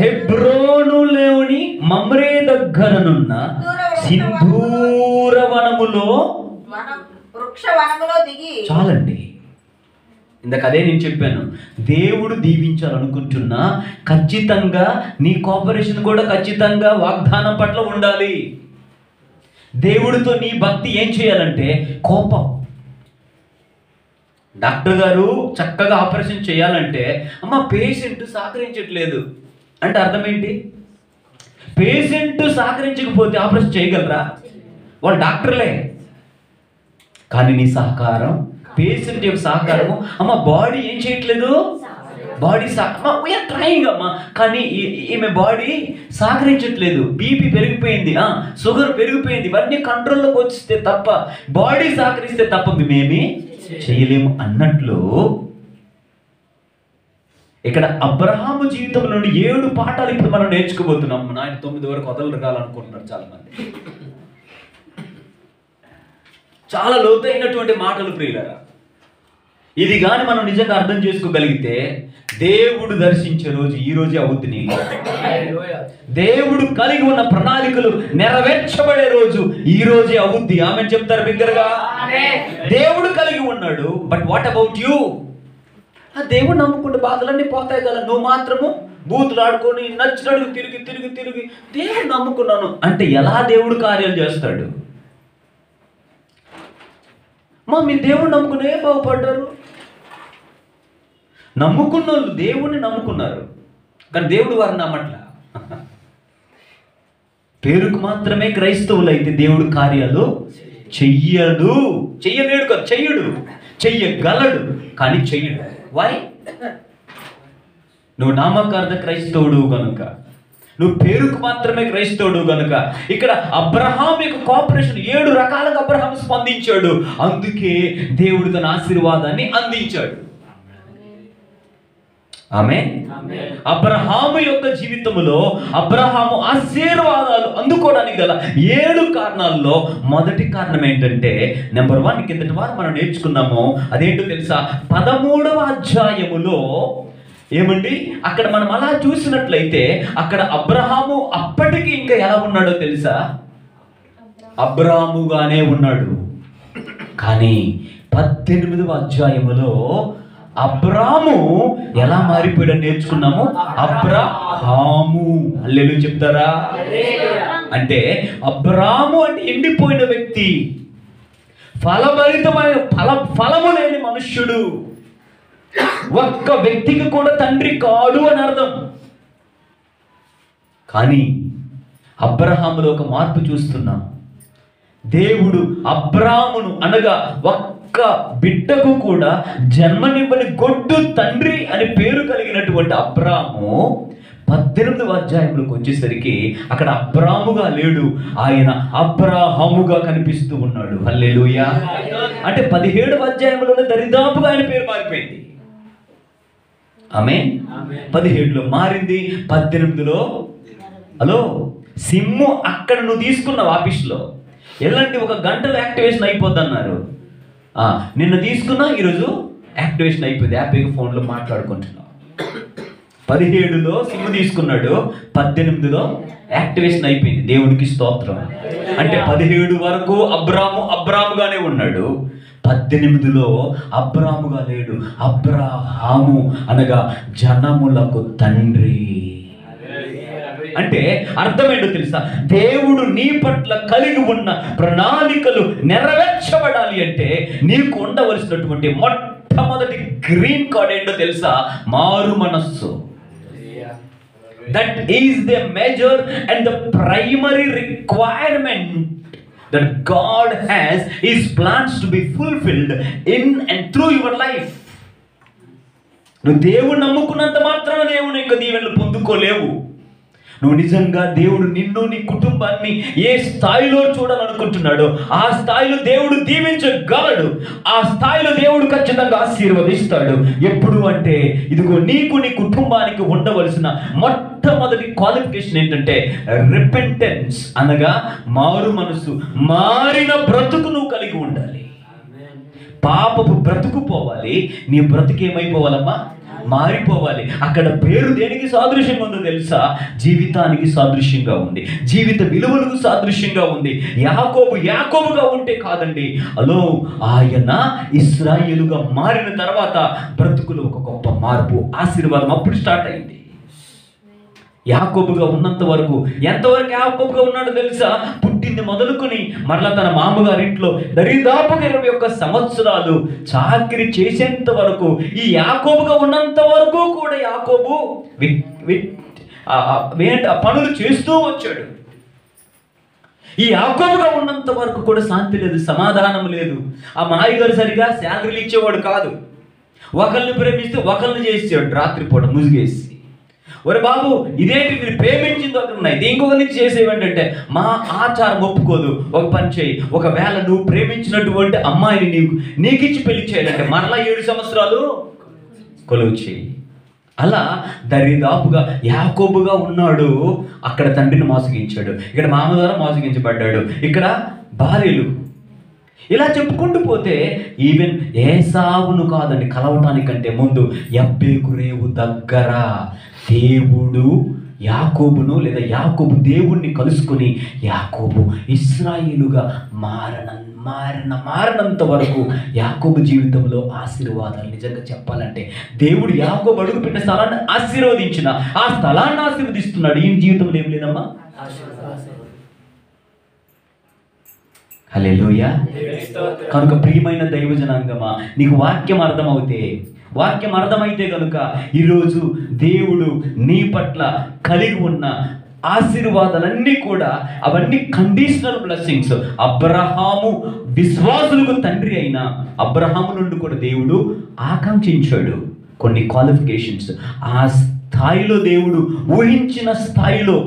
హెబ్రోనులోని మమ్రే దగ్గరనున్న సింధూర వనములో చాలండి. ఇందాక అదే నేను చెప్పాను, దేవుడు దీవించాలనుకుంటున్నా ఖచ్చితంగా నీ కోఆపరేషన్ కూడా ఖచ్చితంగా వాగ్దానం పట్ల ఉండాలి. దేవుడితో నీ భక్తి ఏం చేయాలంటే కోపం. డాక్టర్ గారు చక్కగా ఆపరేషన్ చేయాలంటే అమ్మ పేషెంట్ సహకరించట్లేదు అంటే అర్థం ఏంటి? పేషెంట్ సహకరించకపోతే ఆపరేషన్ చేయగలరా? వాళ్ళు డాక్టర్లే. కానీ నీ సహకారం, పేషెంట్ యొక్క సహకారము, అమ్మ బాడీ ఏం చేయట్లేదు, బాడీ వీఆర్ ట్రైయింగ్ అమ్మ, కానీ ఈమె బాడీ సహకరించట్లేదు, బీపీ పెరిగిపోయింది, షుగర్ పెరిగిపోయింది, ఇవన్నీ కంట్రోల్లోకి వచ్చిస్తే తప్ప, బాడీ సహకరిస్తే తప్ప మేమేమి చేయలేము అన్నట్లు ఇక్కడ అబ్రహాము జీవితం నుండి 7 పాఠాలు ఇప్పుడు మనం నేర్చుకోబోతున్నాం. ఆయన 9 వరకు వదలరగాలనుకుంటున్నారు చాలా మంది. చాలా లోతైనటువంటి మాటలు ప్రియులారా. ఇది కానీ మనం నిజంగా అర్థం చేసుకోగలిగితే దేవుడు దర్శించే రోజు ఈ రోజే అవుద్ది నీకు. దేవుడు కలిగి ఉన్న ప్రణాళికలు నెరవేర్చబడే రోజు ఈ రోజే అవుద్ది. ఆమె చెప్తారు బిగ్గరగా. దేవుడు కలిగి ఉన్నాడు, బట్ వాట్ అబౌట్ యూ? దేవుడు నమ్ముకుంటే బాధలన్నీ పోతాయి కదా, నువ్వు మాత్రము బూతులు ఆడుకొని నచ్చినడుగు తిరిగి తిరిగి తిరిగి దేవుడు నమ్ముకున్నాను అంటే ఎలా దేవుడు కార్యాలు చేస్తాడు? మీరు దేవుడు నమ్ముకునే బాగుపడ్డారు. నమ్ముకున్న వాళ్ళు దేవుణ్ణి నమ్ముకున్నారు, కానీ దేవుడు వారిని నమ్మట్లా. పేరుకు మాత్రమే క్రైస్తవులు అయితే దేవుడు కార్యాలు చెయ్యడు. చెయ్యలేడు కదా, చెయ్యడు. చెయ్యగలడు కానీ చెయ్యడు. వై? నువ్వు నామకార్థ క్రైస్తవుడు కనుక, నువ్వు పేరుకు మాత్రమే క్రైస్తవుడు కనుక. ఇక్కడ అబ్రహాం యొక్క కోఆపరేషన్ 7 రకాలుగా అబ్రహాం స్పందించాడు. అందుకే దేవుడు తన ఆశీర్వాదాన్ని అందించాడు. ఆమేన్. అబ్రహాము యొక్క జీవితంలో అబ్రహాము ఆశీర్వాదాలు అందుకోవడానికి గల 7 కారణాల్లో మొదటి కారణం ఏంటంటే, నెంబర్ 1 కిందటి వారు మనం నేర్చుకున్నాము. అదేంటో తెలుసా? 13వ అధ్యాయములో ఏమండి, అక్కడ మనం అలా చూసినట్లయితే అక్కడ అబ్రహాము అప్పటికి ఇంకా ఎలా ఉన్నాడో తెలుసా? అబ్రాముగానే ఉన్నాడు. కానీ 18వ అధ్యాయములో అబ్రాము ఎలా మారిపోయాడో నేర్చుకున్నాము. అబ్రహాము. హల్లెలూయా చెప్తారా? అంటే అబ్రాము అంటే ఎండిపోయిన వ్యక్తి, ఫలభరితమైన ఫలము లేని మనుష్యుడు, ఒక్క వ్యక్తికి కూడా తండ్రి కాడు అని అర్థం. కానీ అబ్రహాములో ఒక మార్పు చూస్తున్నాం. దేవుడు అబ్రామును అనగా ఒక్క బిడ్డకు కూడా జన్మనివ్వని గొడ్డు తండ్రి అని పేరు కలిగినటువంటి అబ్రాము 18వ అధ్యాయంలోకి వచ్చేసరికి అక్కడ అబ్రాముగా లేడు, ఆయన అబ్రాహాముగా కనిపిస్తూ ఉన్నాడు. హల్లెలూయా. అంటే 17వ అధ్యాయంలోనే దరిదాపుగా ఆయన పేరు మారిపోయింది. ఆమేన్. 17లో మారింది, 18లో హలో సిమ్ము అక్కడ నువ్వు తీసుకున్నావు ఆఫీస్లో, ఎలాంటి 1 గంటలో యాక్టివేషన్ అయిపోద్ది అన్నారు. నిన్న తీసుకున్నా, ఈరోజు యాక్టివేషన్ అయిపోయింది, హ్యాపీగా ఫోన్లో మాట్లాడుకుంటున్నావు. 17లో సిమ్ తీసుకున్నాడు, 18లో యాక్టివేషన్ అయిపోయింది. దేవుడికి స్తోత్రం. అంటే 17 వరకు అబ్రాముగానే ఉన్నాడు, 18లో అబ్రాముగా లేడు, అబ్రాహాము అనగా జనములకు తండ్రి. అంటే అర్థమేంటో తెలుసా? దేవుడు నీ పట్ల కలిగి ఉన్న ప్రణాళికలు నెరవేర్చబడాలి అంటే నీకు ఉండవలసినటువంటి మొట్టమొదటి గ్రీన్ కార్డ్ ఏంటో తెలుసా? మారు మనస్సు. That is the major and the primary requirement that God has his plans to be fulfilled in and through your life. నువ్వు దేవుని నమ్ముకున్నంత మాత్రాన దేవుని యొక్క దీవెనలు పొందుకోలేవు. నువ్వు నిజంగా దేవుడు నిన్ను నీ కుటుంబాన్ని ఏ స్థాయిలో చూడాలనుకుంటున్నాడో ఆ స్థాయిలో దేవుడు దీవించగలడు. ఆ స్థాయిలో దేవుడు ఖచ్చితంగా ఆశీర్వదిస్తాడు. ఎప్పుడు అంటే ఇదిగో నీకు నీ కుటుంబానికి ఉండవలసిన మొట్టమొదటి క్వాలిఫికేషన్ ఏంటంటే రిపెంటెన్స్, అనగా మారు మనసు, మారిన బ్రతుకు నువ్వు కలిగి ఉండాలి. పాపపు బ్రతుకు పోవాలి, నీ బ్రతుకు ఏమైపోవాలమ్మా? మారిపోవాలి. అక్కడ పేరు దేనికి సాదృశ్యంగా ఉందో తెలుసా? జీవితానికి సాదృశ్యంగా ఉంది, జీవిత విలువలకు సాదృశ్యంగా ఉంది. యాకోబుగా ఉంటే కాదండి, అలో ఆయన ఇశ్రాయేలుగా మారిన తర్వాత బ్రతుకులో ఒక గొప్ప మార్పు, ఆశీర్వాదం అప్పుడు స్టార్ట్ అయింది. యాకోబుగా ఉన్నంత వరకు, ఎంతవరకు యాకోబుగా ఉన్నాడో తెలుసా? పుట్టింది మొదలుకొని మరలా తన మామగారింట్లో దరిదాపుగా 21 సంవత్సరాలు చాకిరి చేసేంత వరకు, ఈ యాకోబుగా ఉన్నంత వరకు కూడా యాకోబు పనులు చేస్తూ వచ్చాడు. ఈ యాకోబుగా ఉన్నంత వరకు కూడా శాంతి లేదు, సమాధానం లేదు. ఆ మాయగారు సరిగా శాలరీలు ఇచ్చేవాడు కాదు. ఒకరిని ప్రేమిస్తే ఒకరిని చేసేవాడు, రాత్రిపూట ముసుగేసి. ఒరే బాబు, ఇదేంటి మీరు ప్రేమించింది ఒకరు ఉన్నాయి, ఇంకొక నుంచి చేసేవేంటంటే మా ఆచారం ఒప్పుకోదు. ఒక పని చేయి, ఒకవేళ నువ్వు ప్రేమించినటువంటి అమ్మాయిని నీకిచ్చి పెళ్లి చేయాలంటే మరలా 7 సంవత్సరాలు కొలువు చేయి. అలా దరిదాపుగా యాకోబుగా ఉన్నాడు. అక్కడ తండ్రిని మోసగించాడు, ఇక్కడ మామ ద్వారా మోసగించబడ్డాడు, ఇక్కడ భార్యలు. ఇలా చెప్పుకుంటూ పోతే ఈవెన్ ఏసావును కాదండి కలవటానికంటే ముందు యబ్బేకురేవు దగ్గర దేవుడు యాకోబును, లేదా యాకోబు దేవుణ్ణి కలుసుకుని యాకోబు ఇశ్రాయేలుగా మారినంత వరకు యాకోబు జీవితంలో ఆశీర్వాదాలు. నిజంగా చెప్పాలంటే దేవుడు యాకోబు అడుగుపెట్టిన స్థలాన్ని ఆశీర్వదించిన, ఆ స్థలాన్ని ఆశీర్వదిస్తున్నాడు. ఈ జీవితంలో ఏం లేదమ్మా? హల్లెలూయా. కనుక ప్రియమైన దైవజనాంగమా, నీకు వాక్యం అర్థమైతే కనుక ఈరోజు దేవుడు నీ పట్ల కలిగి ఉన్న ఆశీర్వాదాలన్నీ కూడా అవన్నీ కండిషనల్ బ్లెస్సింగ్స్. అబ్రహాము విశ్వాసులకు తండ్రి అయిన అబ్రహాము నుండి కూడా దేవుడు ఆకాంక్షించాడు కొన్ని క్వాలిఫికేషన్స్. ఆ స్థాయిలో దేవుడు ఊహించిన స్థాయిలో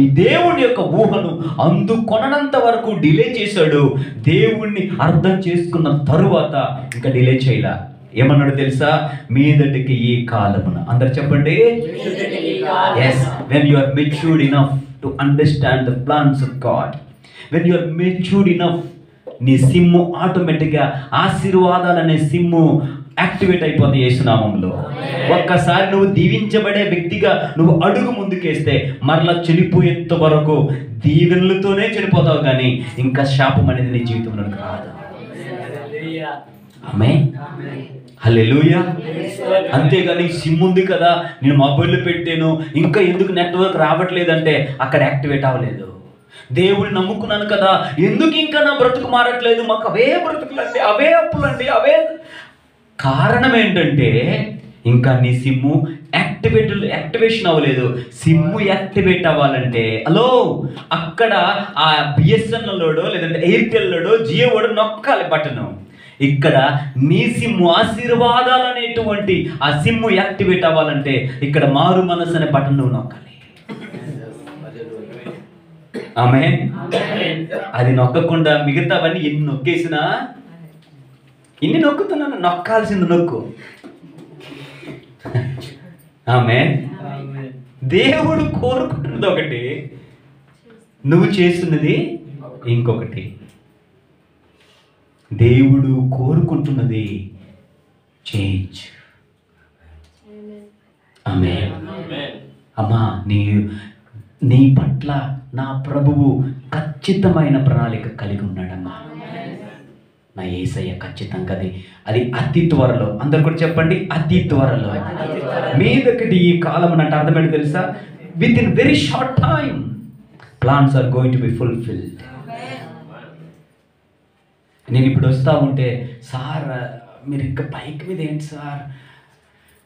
ఈ దేవుడి యొక్క ఊహను అందుకొనంత వరకు డిలే చేశాడు. దేవుణ్ణి అర్థం చేసుకున్న తరువాత ఇంకా డిలే చేయలే. ఏమన్నాడు తెలుసా? మీదటికి ఈ కాలమున, అందరు చెప్పండి, yes, when you are matured enough to understand the plans of God, when you are matured enough, నీ సిమ్ము ఆటోమేటిక్గా ఆశీర్వాదాలనే సిమ్ము యాక్టివేట్ అయిపోతుంది యేసునామంలో. ఒక్కసారి నువ్వు దీవించబడే వ్యక్తిగా నువ్వు అడుగు ముందుకేస్తే మరలా చనిపోయేంత వరకు దీవెనలతోనే చనిపోతావు, కానీ ఇంకా శాపం అనేది నీ జీవితంలోకి రాదు. ఆమేన్, హల్లెలూయా. అంతేగాని సిమ్ ఉంది కదా, నేను మొబైల్లో పెట్టాను, ఇంకా ఎందుకు నెట్వర్క్ రావట్లేదంటే అక్కడ యాక్టివేట్ అవ్వలేదు. దేవుడిని నమ్ముకున్నాను కదా, ఎందుకు ఇంకా నా బ్రతుకు మారట్లేదు? మాకు అవే బ్రతుకులండి, అవే అప్పులండి, అవే. కారణం ఏంటంటే ఇంకా నీ సిమ్ము యాక్టివేషన్ అవ్వలేదు. సిమ్ము యాక్టివేట్ అవ్వాలంటే హలో అక్కడ ఆ బిఎస్ఎన్ఎల్లోడో లేదంటే ఎయిర్టెల్లోడో జియోడో నొక్కాలి బటను. ఇక్కడ నీ సిమ్ము ఆశీర్వాదాలు అనేటువంటి ఆ సిమ్ము యాక్టివేట్ అవ్వాలంటే ఇక్కడ మారు మనసు అనే బటన్ నువ్వు నొక్కాలి. ఆమేన్. అది నొక్కకుండా మిగతావన్నీ ఎన్ని నొక్కేసినా, ఇన్ని నొక్కుతున్నాను, నొక్కాల్సింది నొక్కు. ఆమేన్. దేవుడు కోరుకుంటున్నది ఒకటి, నువ్వు చేస్తున్నది ఇంకొకటి. దేవుడు కోరుకుంటున్నది చేంజ్. ఆమేన్. అమ్మా, నీ పట్ల నా ప్రభువు ఖచ్చితమైన ప్రణాళిక కలిగి ఉన్నాడమ్మా. నా యేసయ్య ఖచ్చితంగా అది అతి త్వరలో, అందరు కూడా చెప్పండి, అతి త్వరలో మీదకి ఈ కాలం అంటే అర్థమేంటి తెలుసా? Within very short time plans are going to be fulfilled. నేను ఇప్పుడు వస్తూ ఉంటే, సార్ మీరు ఇంకా బైక్ మీద ఏంటి సార్,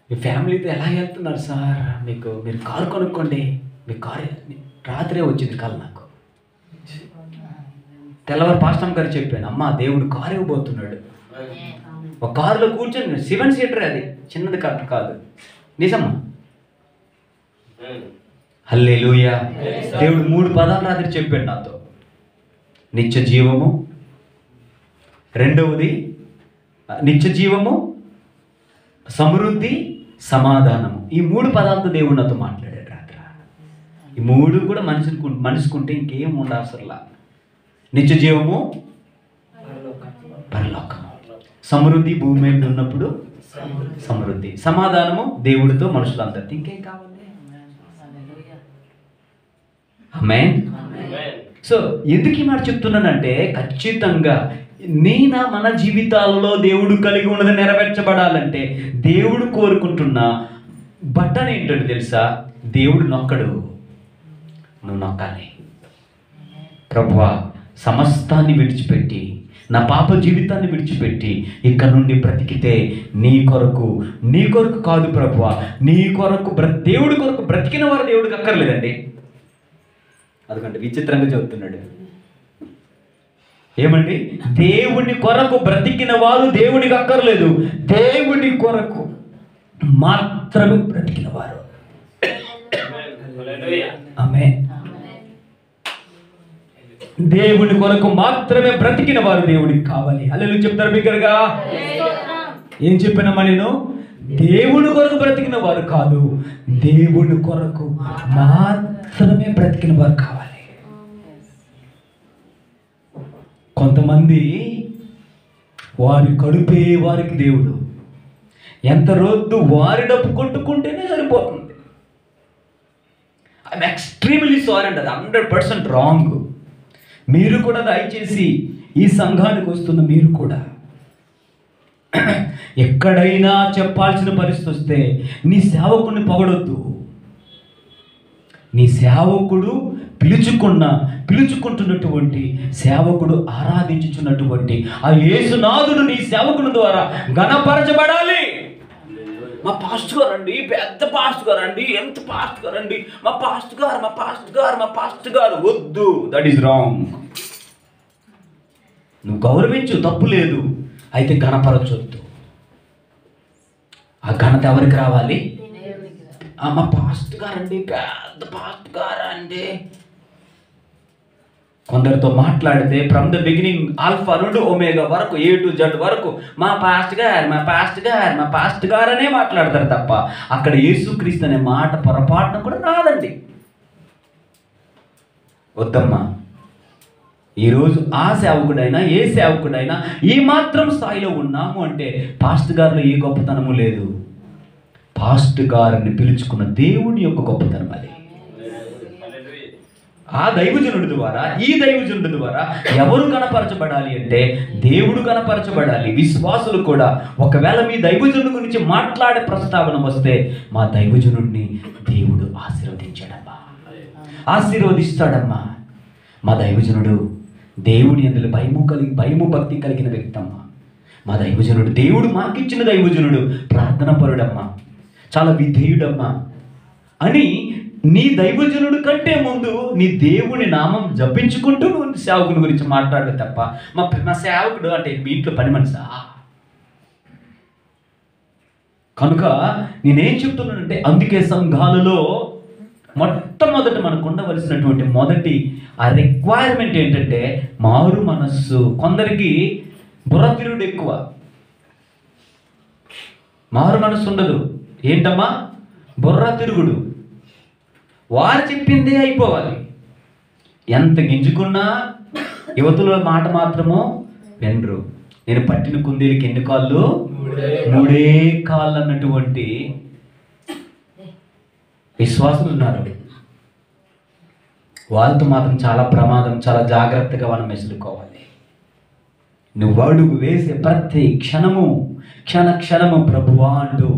మీ ఫ్యామిలీతో ఎలా వెళ్తున్నారు సార్, మీరు కారు కొనుక్కోండి, మీ కారు. రాత్రే వచ్చింది కాలు నాకు. తెల్లవారు పాస్టమ్ గారు చెప్పాను, అమ్మ దేవుడు కారు ఇవ్వబోతున్నాడు. ఒక కారులో కూర్చొని 7 సీటర్, అది చిన్నది కాదు, నిజమ్మా. హల్లెలూయా. దేవుడు 3 పదాలు రాత్రి చెప్పాడు నాతో. నిత్య జీవము, రెండవది నిత్య జీవము, సమృద్ధి, సమాధానము. ఈ 3 పదాలతో దేవుడు నాతో మాట్లాడాడు రాత్రి. ఈ 3 కూడా మనిషికుంటే ఇంకేం ఉండవసరంలా. నిత్య జీవము పరలోకము, సమృద్ధి భూమి మీద ఉన్నప్పుడు సమృద్ధి, సమాధానము దేవుడితో మనుషులందరితో. ఇంకేం కావాలి? ఆమేన్. సో ఎందుకు ఈ మాట చెప్తున్నానంటే, ఖచ్చితంగా మన జీవితాల్లో దేవుడు కలిగి ఉన్నది నెరవేర్చబడాలంటే దేవుడు కోరుకుంటున్న బటన్ ఏంటంటే తెలుసా? దేవుడు నొక్కడు, నువ్వు నొక్కాలి. ప్రభువా, సమస్తాన్ని విడిచిపెట్టి, నా పాప జీవితాన్ని విడిచిపెట్టి ఇక్కడ నుండి బ్రతికితే నీ కొరకు కాదు ప్రభువా, నీ కొరకు దేవుడి కొరకు బ్రతికిన వారు దేవుడికి అక్కర్లేదండి. అదొకంటే విచిత్రంగా చెబుతున్నాడు. ఏమండి? దేవుని కొరకు బ్రతికిన వారు దేవుడికి అక్కర్లేదు, దేవుని కొరకు మాత్రమే బ్రతికిన వారు. ఆమేన్. దేవుని కొరకు మాత్రమే బ్రతికిన వారు దేవుడికి కావాలి. హల్లెలూయా చెప్తారు బిగ్గరగా. ఏం చెప్పినమ్మా నేను? దేవుని కొరకు బ్రతికిన వారు కాదు, దేవుని కొరకు మాత్రమే బ్రతికిన వారు కావాలి. కొంతమంది వారి కడుపే వారికి దేవుడు, ఎంత రోజు వారి డబ్బు కొట్టుకుంటేనే సరిపోతుంది. ఐఎమ్ ఎక్స్ట్రీమ్లీ సారీ అండి, అది 100% రాంగ్. మీరు కూడా దయచేసి ఈ సంఘానికి వస్తున్న మీరు కూడా ఎక్కడైనా చెప్పాల్సిన పరిస్థితి వస్తే నీ సేవకుడిని పొగడొద్దు. నీ సేవకుడు పిలుచుకుంటున్నటువంటి సేవకుడు ఆరాధించుచున్నటువంటి ఆ యేసునాథుడు నీ సేవకుని ద్వారా ఘనపరచబడాలి. మా పాస్టర్ గారు అండి, పెద్ద పాస్టర్ గారు అండి, ఎంత పాస్టర్ గారు అండి, మా పాస్టర్ గారు వద్దు. That is wrong. నువ్వు గౌరవించు, తప్పు లేదు, అయితే ఘనపరచొద్దు. ఆ ఘనత ఎవరికి రావాలి? మా పాస్టర్ గారు అండి, పెద్ద పాస్టర్ గారు అండి. కొందరితో మాట్లాడితే ఫ్రమ్ ద బిగినింగ్ ఆల్ఫా నుండి ఒమేగా వరకు, A to Z వరకు మా పాస్టర్ గారు అనే మాట్లాడతారు తప్ప అక్కడ యేసుక్రీస్తు అనే మాట పొరపాటున కూడా రాదండి. వద్దమ్మా. ఈరోజు ఆ సేవకుడైనా ఏ సేవకుడైనా ఈ మాత్రం స్థాయిలో ఉన్నాము అంటే పాస్టర్ గారిలో ఏ గొప్పతనము లేదు. పాస్టర్ గారిని పిలుచుకున్న దేవుని యొక్క గొప్పతనం అది. ఆ దైవజనుడి ద్వారా, ఈ దైవజనుడి ద్వారా ఎవరు కనపరచబడాలి అంటే దేవుడు కనపరచబడాలి. విశ్వాసులు కూడా ఒకవేళ మీ దైవజనుడి గురించి మాట్లాడే ప్రస్తావన వస్తే మా దైవజనుడిని దేవుడు ఆశీర్వదిస్తాడమ్మా. మా దైవజనుడు దేవుని అందులో భయము భక్తి కలిగిన వ్యక్తి అమ్మా. మా దైవజనుడు, దేవుడు మాకిచ్చిన దైవజనుడు ప్రార్థనాపరుడమ్మా, చాలా విధేయుడమ్మా అని నీ దైవజనుడు కంటే ముందు నీ దేవుని నామం జపించుకుంటూ నువ్వు సేవకుని గురించి మాట్లాడదు తప్ప మా సేవకుడు అంటే మీ ఇంట్లో పని మనిషా. కనుక నేనేం చెప్తున్నానంటే, అందుకే సంఘాలలో మొట్టమొదట మనకు ఉండవలసినటువంటి మొదటి ఆ రిక్వైర్మెంట్ ఏంటంటే మారు మనస్సు. కొందరికి బుర్రతిరుడు ఎక్కువ, మారు మనస్సు ఉండదు. ఏంటమ్మా? బుర్ర తిరుగుడు. వారు చెప్పిందే అయిపోవాలి. ఎంత గింజుకున్నా యువతుల మాట మాత్రమో వినరు. నేను పట్టిన కుందేలుకి ఎన్ని కాళ్ళు? 3 కాళ్ళు అన్నటువంటి విశ్వాసులు ఉన్నారు. వాళ్ళతో మాత్రం చాలా ప్రమాదం, చాలా జాగ్రత్తగా మనం మెసులుకోవాలి. నువ్వు అడుగు వేసే ప్రతి క్షణము ప్రభువా అంటూ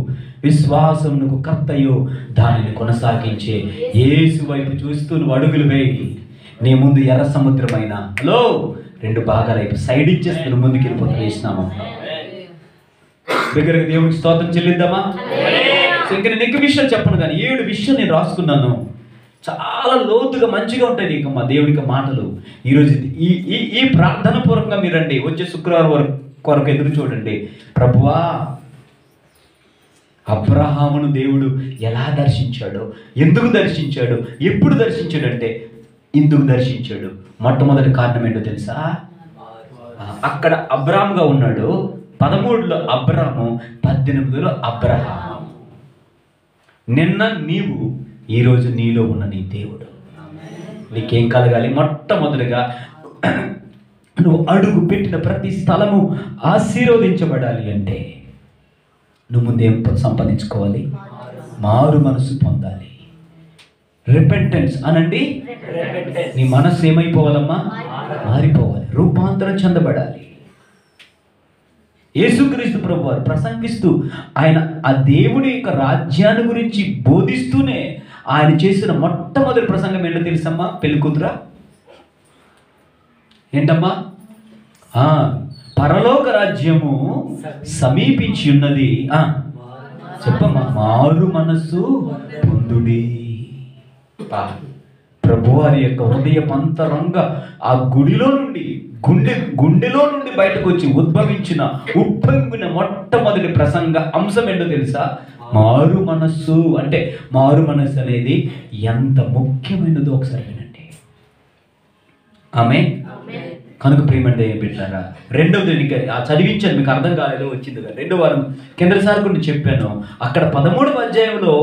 విశ్వాసమునకు కర్తయు దానిని కొనసాగించే యేసు వైపు చూస్తూ నువ్వు అడుగులు వేయి. నీ ముందు ఎర్ర సముద్రమైన 2 భాగాలు అయిపోయి సైడ్ ఇచ్చేస్తే నువ్వు ముందుకు వెళ్ళిపోతావు. వేసినామా దగ్గరగా దేవుడికి స్తోత్రం చెల్లిద్దామా? ఇంకా నేను ఎక్కువ విషయాలు చెప్పను, కానీ 7 విషయాలు నేను రాసుకున్నాను. చాలా లోతుగా మంచిగా ఉంటాయి ఇక మా దేవుడికి మాటలు. ఈరోజు ఈ ప్రార్థన పూర్వకంగా మీరండి. వచ్చే శుక్రవారం కొరకు ఎదురు చూడండి. ప్రభువా అబ్రహామును దేవుడు ఎలా దర్శించాడో, ఎందుకు దర్శించాడు, ఎప్పుడు దర్శించాడంటే ఎందుకు దర్శించాడు. మొట్టమొదటి కారణం ఏంటో తెలుసా? అక్కడ అబ్రాముగా ఉన్నాడు, 13లో అబ్రాము, 18లో అబ్రహాము. నిన్న నీవు, ఈరోజు నీలో ఉన్న నీ దేవుడు. నీకేం కలగాలి? మొట్టమొదటిగా నువ్వు అడుగు పెట్టిన ప్రతి స్థలము ఆశీర్వదించబడాలి అంటే నువ్వు ముందేం సంపాదించుకోవాలి? మారు మనసు పొందాలి. రిపెంటెన్స్ అనండి. నీ మనస్సు ఏమైపోవాలమ్మా? మారిపోవాలి, రూపాంతరం చెందబడాలి. యేసుక్రీస్తు ప్రభువారు ప్రసంగిస్తూ ఆయన ఆ దేవుడి యొక్క రాజ్యాన్ని గురించి బోధిస్తూనే ఆయన చేసిన మొట్టమొదటి ప్రసంగం ఏంటో తెలుసమ్మా? పెళ్ళికూతురా ఏంటమ్మా? పరలోక రాజ్యము సమీపించి ఉన్నది. చెప్పమ్మా, మారు మనస్సు పొందుడి. ప్రభువారి యొక్క హృదయపంతరంగా ఆ గుడిలో నుండి గుండెలో నుండి బయటకు వచ్చి ఉద్భవించిన మొట్టమొదటి ప్రసంగ అంశం ఏంటో తెలుసా? మారు మనస్సు. అంటే మారు మనస్సు అనేది ఎంత ముఖ్యమైనదో ఒకసారి వినండి. ఆమె కనుక ప్రియమైన దేవుని బిడ్డలారా, రెండవది చదివించాను, మీకు అర్థం కాలేదో వచ్చింది కదా. 2వ వారం కిందసారి కొన్ని చెప్పాను. అక్కడ 13వ అధ్యాయంలో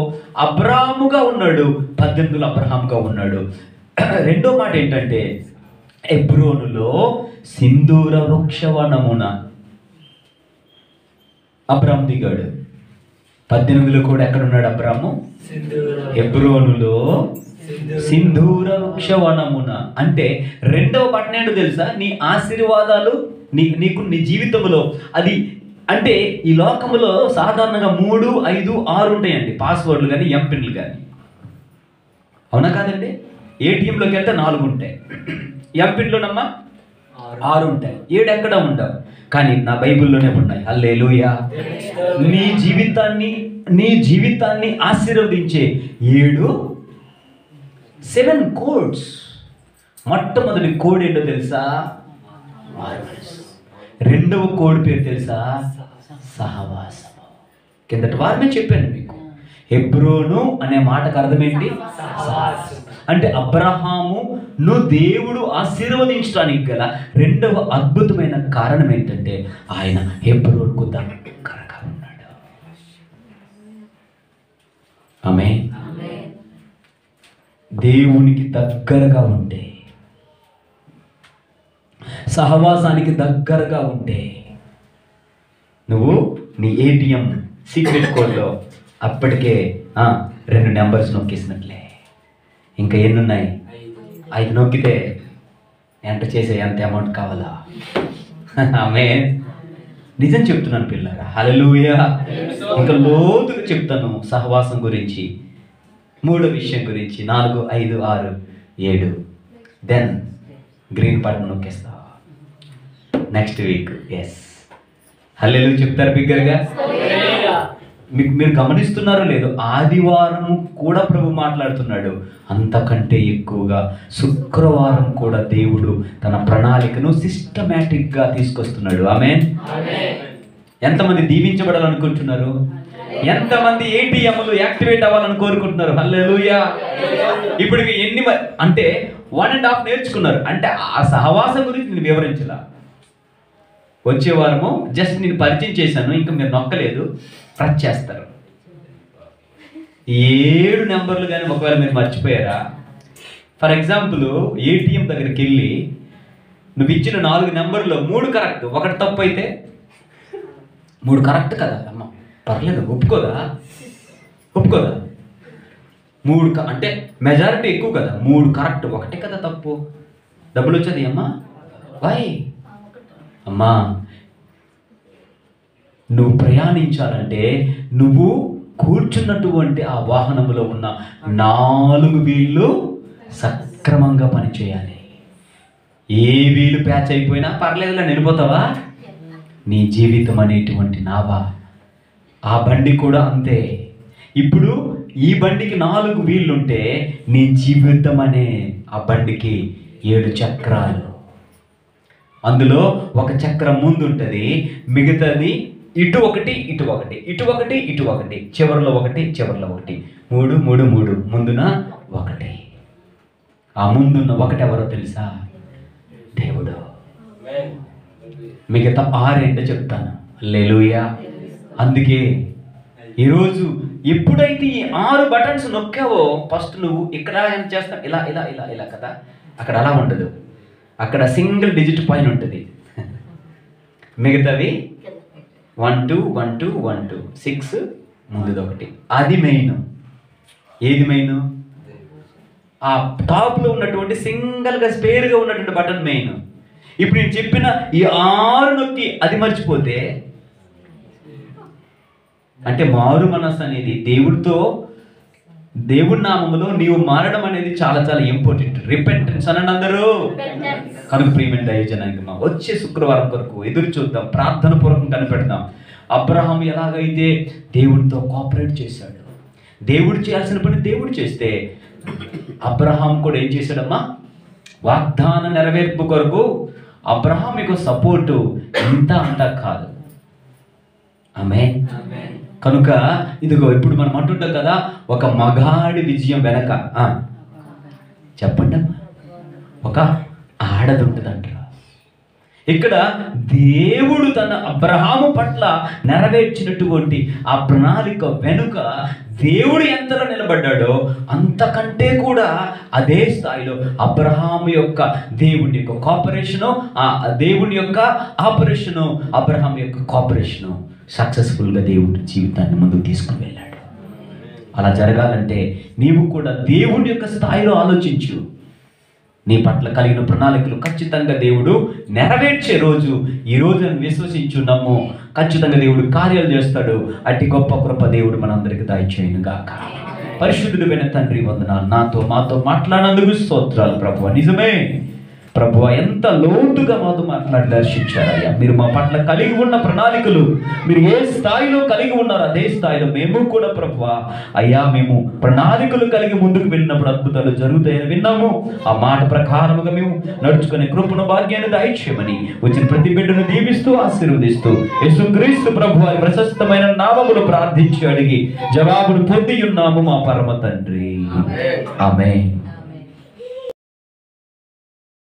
అబ్రాముగా ఉన్నాడు, 18లో అబ్రహాముగా ఉన్నాడు. రెండో మాట ఏంటంటే హెబ్రోనులో సింధూర వృక్షవనమున అబ్రాము దిగాడు. 18లో కూడా ఎక్కడ ఉన్నాడు అబ్రాము? హెబ్రోనులో సింధూర వృక్షవనమున. అంటే రెండవ పట్టణం ఏంటో తెలుసా? నీ ఆశీర్వాదాలు నీకు నీ జీవితంలో అది. అంటే ఈ లోకములో సాధారణంగా 3, 5, 6 ఉంటాయండి పాస్వర్డ్లు కానీ ఎంపిన్లు కానీ. అవునా కాదండి? ఏటీఎంలోకి వెళ్తే 4 ఉంటాయి, ఎంపిన్లోనమ్మా 6 ఉంటాయి, 7 ఎక్కడ ఉండవు. కానీ నా బైబిల్లోనే ఉన్నాయి. హల్లెలూయా. నీ జీవితాన్ని ఆశీర్వదించే 7 కోడ్స్. మొట్టమొదటి కోడ్ ఏంటో తెలుసా? రెండవ కోడ్ పేరు తెలుసా? సహవాసము. కిందటి వారమే చెప్పాను మీకు. హెబ్రోను అనే మాటకు అర్థం ఏంటి? అంటే అబ్రహాము దేవుడు ఆశీర్వదించడానికి గల రెండవ అద్భుతమైన కారణం ఏంటంటే ఆయన హెబ్రోనుకు దగ్గరగా ఉన్నాడు. ఆమేన్. దేవునికి దగ్గరగా ఉంటే, సహవాసానికి దగ్గరగా ఉంటే నువ్వు నీ ఏటీఎం సీక్రెట్ కోడ్లో అప్పటికే 2 నెంబర్స్ నొక్కేసినట్లే. ఇంకా ఎన్ని ఉన్నాయి? 5 నొక్కితే ఎంటర్ చేసే ఎంత అమౌంట్ కావాలా? ఆమేన్. నిజం చెప్తున్నాను పిల్లరా. హల్లెలూయా. ఇంకా లోతుగా చెప్తాను సహవాసం గురించి, 3వ విషయం గురించి, 4, 5, 6, 7. దెన్ గ్రీన్ బటన్ నొక్కేస్తా నెక్స్ట్ వీక్. ఎస్, హల్లెలూయా చెప్తారు బిగ్గరగా. మీరు గమనిస్తున్నారో లేదో, ఆదివారం కూడా ప్రభు మాట్లాడుతున్నాడు. అంతకంటే ఎక్కువగా శుక్రవారం కూడా దేవుడు తన ప్రణాళికను సిస్టమేటిక్గా తీసుకొస్తున్నాడు. ఆమేన్. ఎంతమంది దీవించబడాలనుకుంటున్నారు? ఎంతమంది ఏటీఎంలు యాక్టివేట్ అవ్వాలని కోరుకుంటున్నారు? హల్లెలూయా. ఇప్పటికి ఎన్ని అంటే 1.5 నేర్చుకున్నారు. అంటే ఆ సహవాసం గురించి నేను వివరించలా. వచ్చే వారము జస్ట్ నేను పరిచయం చేశాను, ఇంకా మీరు నొక్కలేదు, ప్రెస్ చేస్తారు. 7 నెంబర్లు కానీ ఒకవేళ మీరు మర్చిపోయారా? ఫర్ ఎగ్జాంపుల్ ఏటీఎం దగ్గరికి వెళ్ళి నువ్వు ఇచ్చిన 4 నెంబర్లో 3 కరెక్ట్, 1 తప్పు అయితే 3 కరెక్ట్ కదా అమ్మ, పర్లేదు, ఒప్పుకోదా? 3 అంటే మెజారిటీ ఎక్కువ కదా, 3 కరెక్ట్, 1 కదా తప్పు, డబ్బులు వచ్చేది అమ్మా. వై అమ్మా, నువ్వు ప్రయాణించాలంటే నువ్వు కూర్చున్నటువంటి ఆ వాహనంలో ఉన్న 4 వీళ్ళు సక్రమంగా పనిచేయాలి. ఏ వీలు ప్యాచ్ అయిపోయినా పర్లేదులా, నిలిపోతావా? నీ జీవితం అనేటువంటి నావా, ఆ బండి కూడా అంతే. ఇప్పుడు ఈ బండికి 4 వీళ్ళుంటే నీ జీవితం అనే ఆ బండికి 7 చక్రాలు. అందులో ఒక చక్రం ముందు ఉంటుంది, మిగతాది ఇటు ఒకటి ఇటు ఒకటి, ఇటు ఒకటి ఇటు ఒకటి, చివరిలో ఒకటి చివరిలో ఒకటి, 3 3 3, ముందున ఒకటి. ఆ ముందున్న ఒకటి ఎవరో తెలుసా? దేవుడు. మిగతా 6 ఏంటో చెప్తాను. హల్లెలూయా. అందుకే ఈరోజు ఎప్పుడైతే ఈ 6 బటన్స్ నొక్కావో, ఫస్ట్ నువ్వు ఇక్కడ ఏం చేస్తావు? ఇలా ఇలా ఇలా ఇలా కదా. అక్కడ అలా ఉండదు, అక్కడ సింగిల్ డిజిట్ పైన ఉంటుంది. మిగతావి 1 2 1 2 1 2 6, ముందుది ఒకటి. అది మెయిన్. ఏది మెయిన్? ఆ టాప్లో ఉన్నటువంటి సింగిల్గా స్పేర్గా ఉన్నటువంటి బటన్ మెయిన్. ఇప్పుడు నేను చెప్పిన ఈ 6 నొక్కి అది మర్చిపోతే, అంటే మారు మనస్సు అనేది దేవుడి నామములో నీవు మారడం అనేది చాలా చాలా ఇంపార్టెంట్. రిపెంటెన్స్ అనండి అందరూ. కనుక ప్రియమైన దైవజనానికి వచ్చే శుక్రవారం కొరకు ఎదురు చూద్దాం, ప్రార్థన పూర్వకం కనిపెడదాం. అబ్రహాం ఎలాగైతే దేవుడితో కోఆపరేట్ చేశాడు, దేవుడు చేయాల్సిన పని దేవుడు చేస్తే, అబ్రహాం కూడా ఏం చేశాడమ్మా? వాగ్దాన నెరవేర్పు కొరకు అబ్రహాం మీకు సపోర్టు ఇంత అంతా కాదు. ఆమేన్. కనుక ఇదిగో ఇప్పుడు మనం అంటుంటాం కదా, ఒక మగాడి విజయం వెనక చెప్పండి ఒక ఆడది ఉంటుందంటారు. ఇక్కడ దేవుడు తన అబ్రహాము పట్ల నెరవేర్చినటువంటి ఆ ప్రణాళిక వెనుక దేవుడు ఎంతలో నిలబడ్డాడో అంతకంటే కూడా అదే స్థాయిలో అబ్రహాము యొక్క దేవుని యొక్క కోఆపరేషను, ఆ దేవుని యొక్క ఆపరేషను, అబ్రహాం యొక్క కోఆపరేషను సక్సెస్ఫుల్గా దేవుడి జీవితాన్ని ముందుకు తీసుకుని వెళ్ళాడు. అలా జరగాలంటే నీవు కూడా దేవుడి యొక్క స్థాయిలో ఆలోచించు. నీ పట్ల కలిగిన ప్రణాళికలు ఖచ్చితంగా దేవుడు నెరవేర్చే రోజు ఈ రోజు విశ్వసించు, నమ్ము. ఖచ్చితంగా దేవుడు కార్యాలు చేస్తాడు. అట్టి గొప్ప కృప దేవుడు మనందరికి దయచేయును గాక. పరిశుద్ధుడైన తండ్రి వందనాలు, మాతో మాట్లాడినందుకు స్తోత్రాలు ప్రభువా. నిజమే ప్రభువా, ఎంత లోతుగా మాతో మాట్లాడి దర్శించారయ్యా. మీరు మా పట్ల కలిగి ఉన్న ప్రణాళికలు మీరు ఏ స్థాయిలో కలిగి ఉన్నారో అదే స్థాయిలో మేము కూడా ప్రభువా అయ్యా, మేము ప్రణాళికలు కలిగి ముందుకు వెళ్ళినప్పుడు అద్భుతాలు జరుగుతాయని విన్నాము. ఆ మాట ప్రకారముగా మేము నడుచుకునే కృపను భాగ్యాన్ని దయచేయమని వచ్చిన ప్రతి బిడ్డను దీవిస్తూ ఆశీర్వదిస్తూ యేసుక్రీస్తు ప్రభువారి ప్రశస్తమైన నామములు ప్రార్థించి అడిగి జవాబును పొంది ఉన్నాము మా పరమ తండ్రి. ఆమేన్.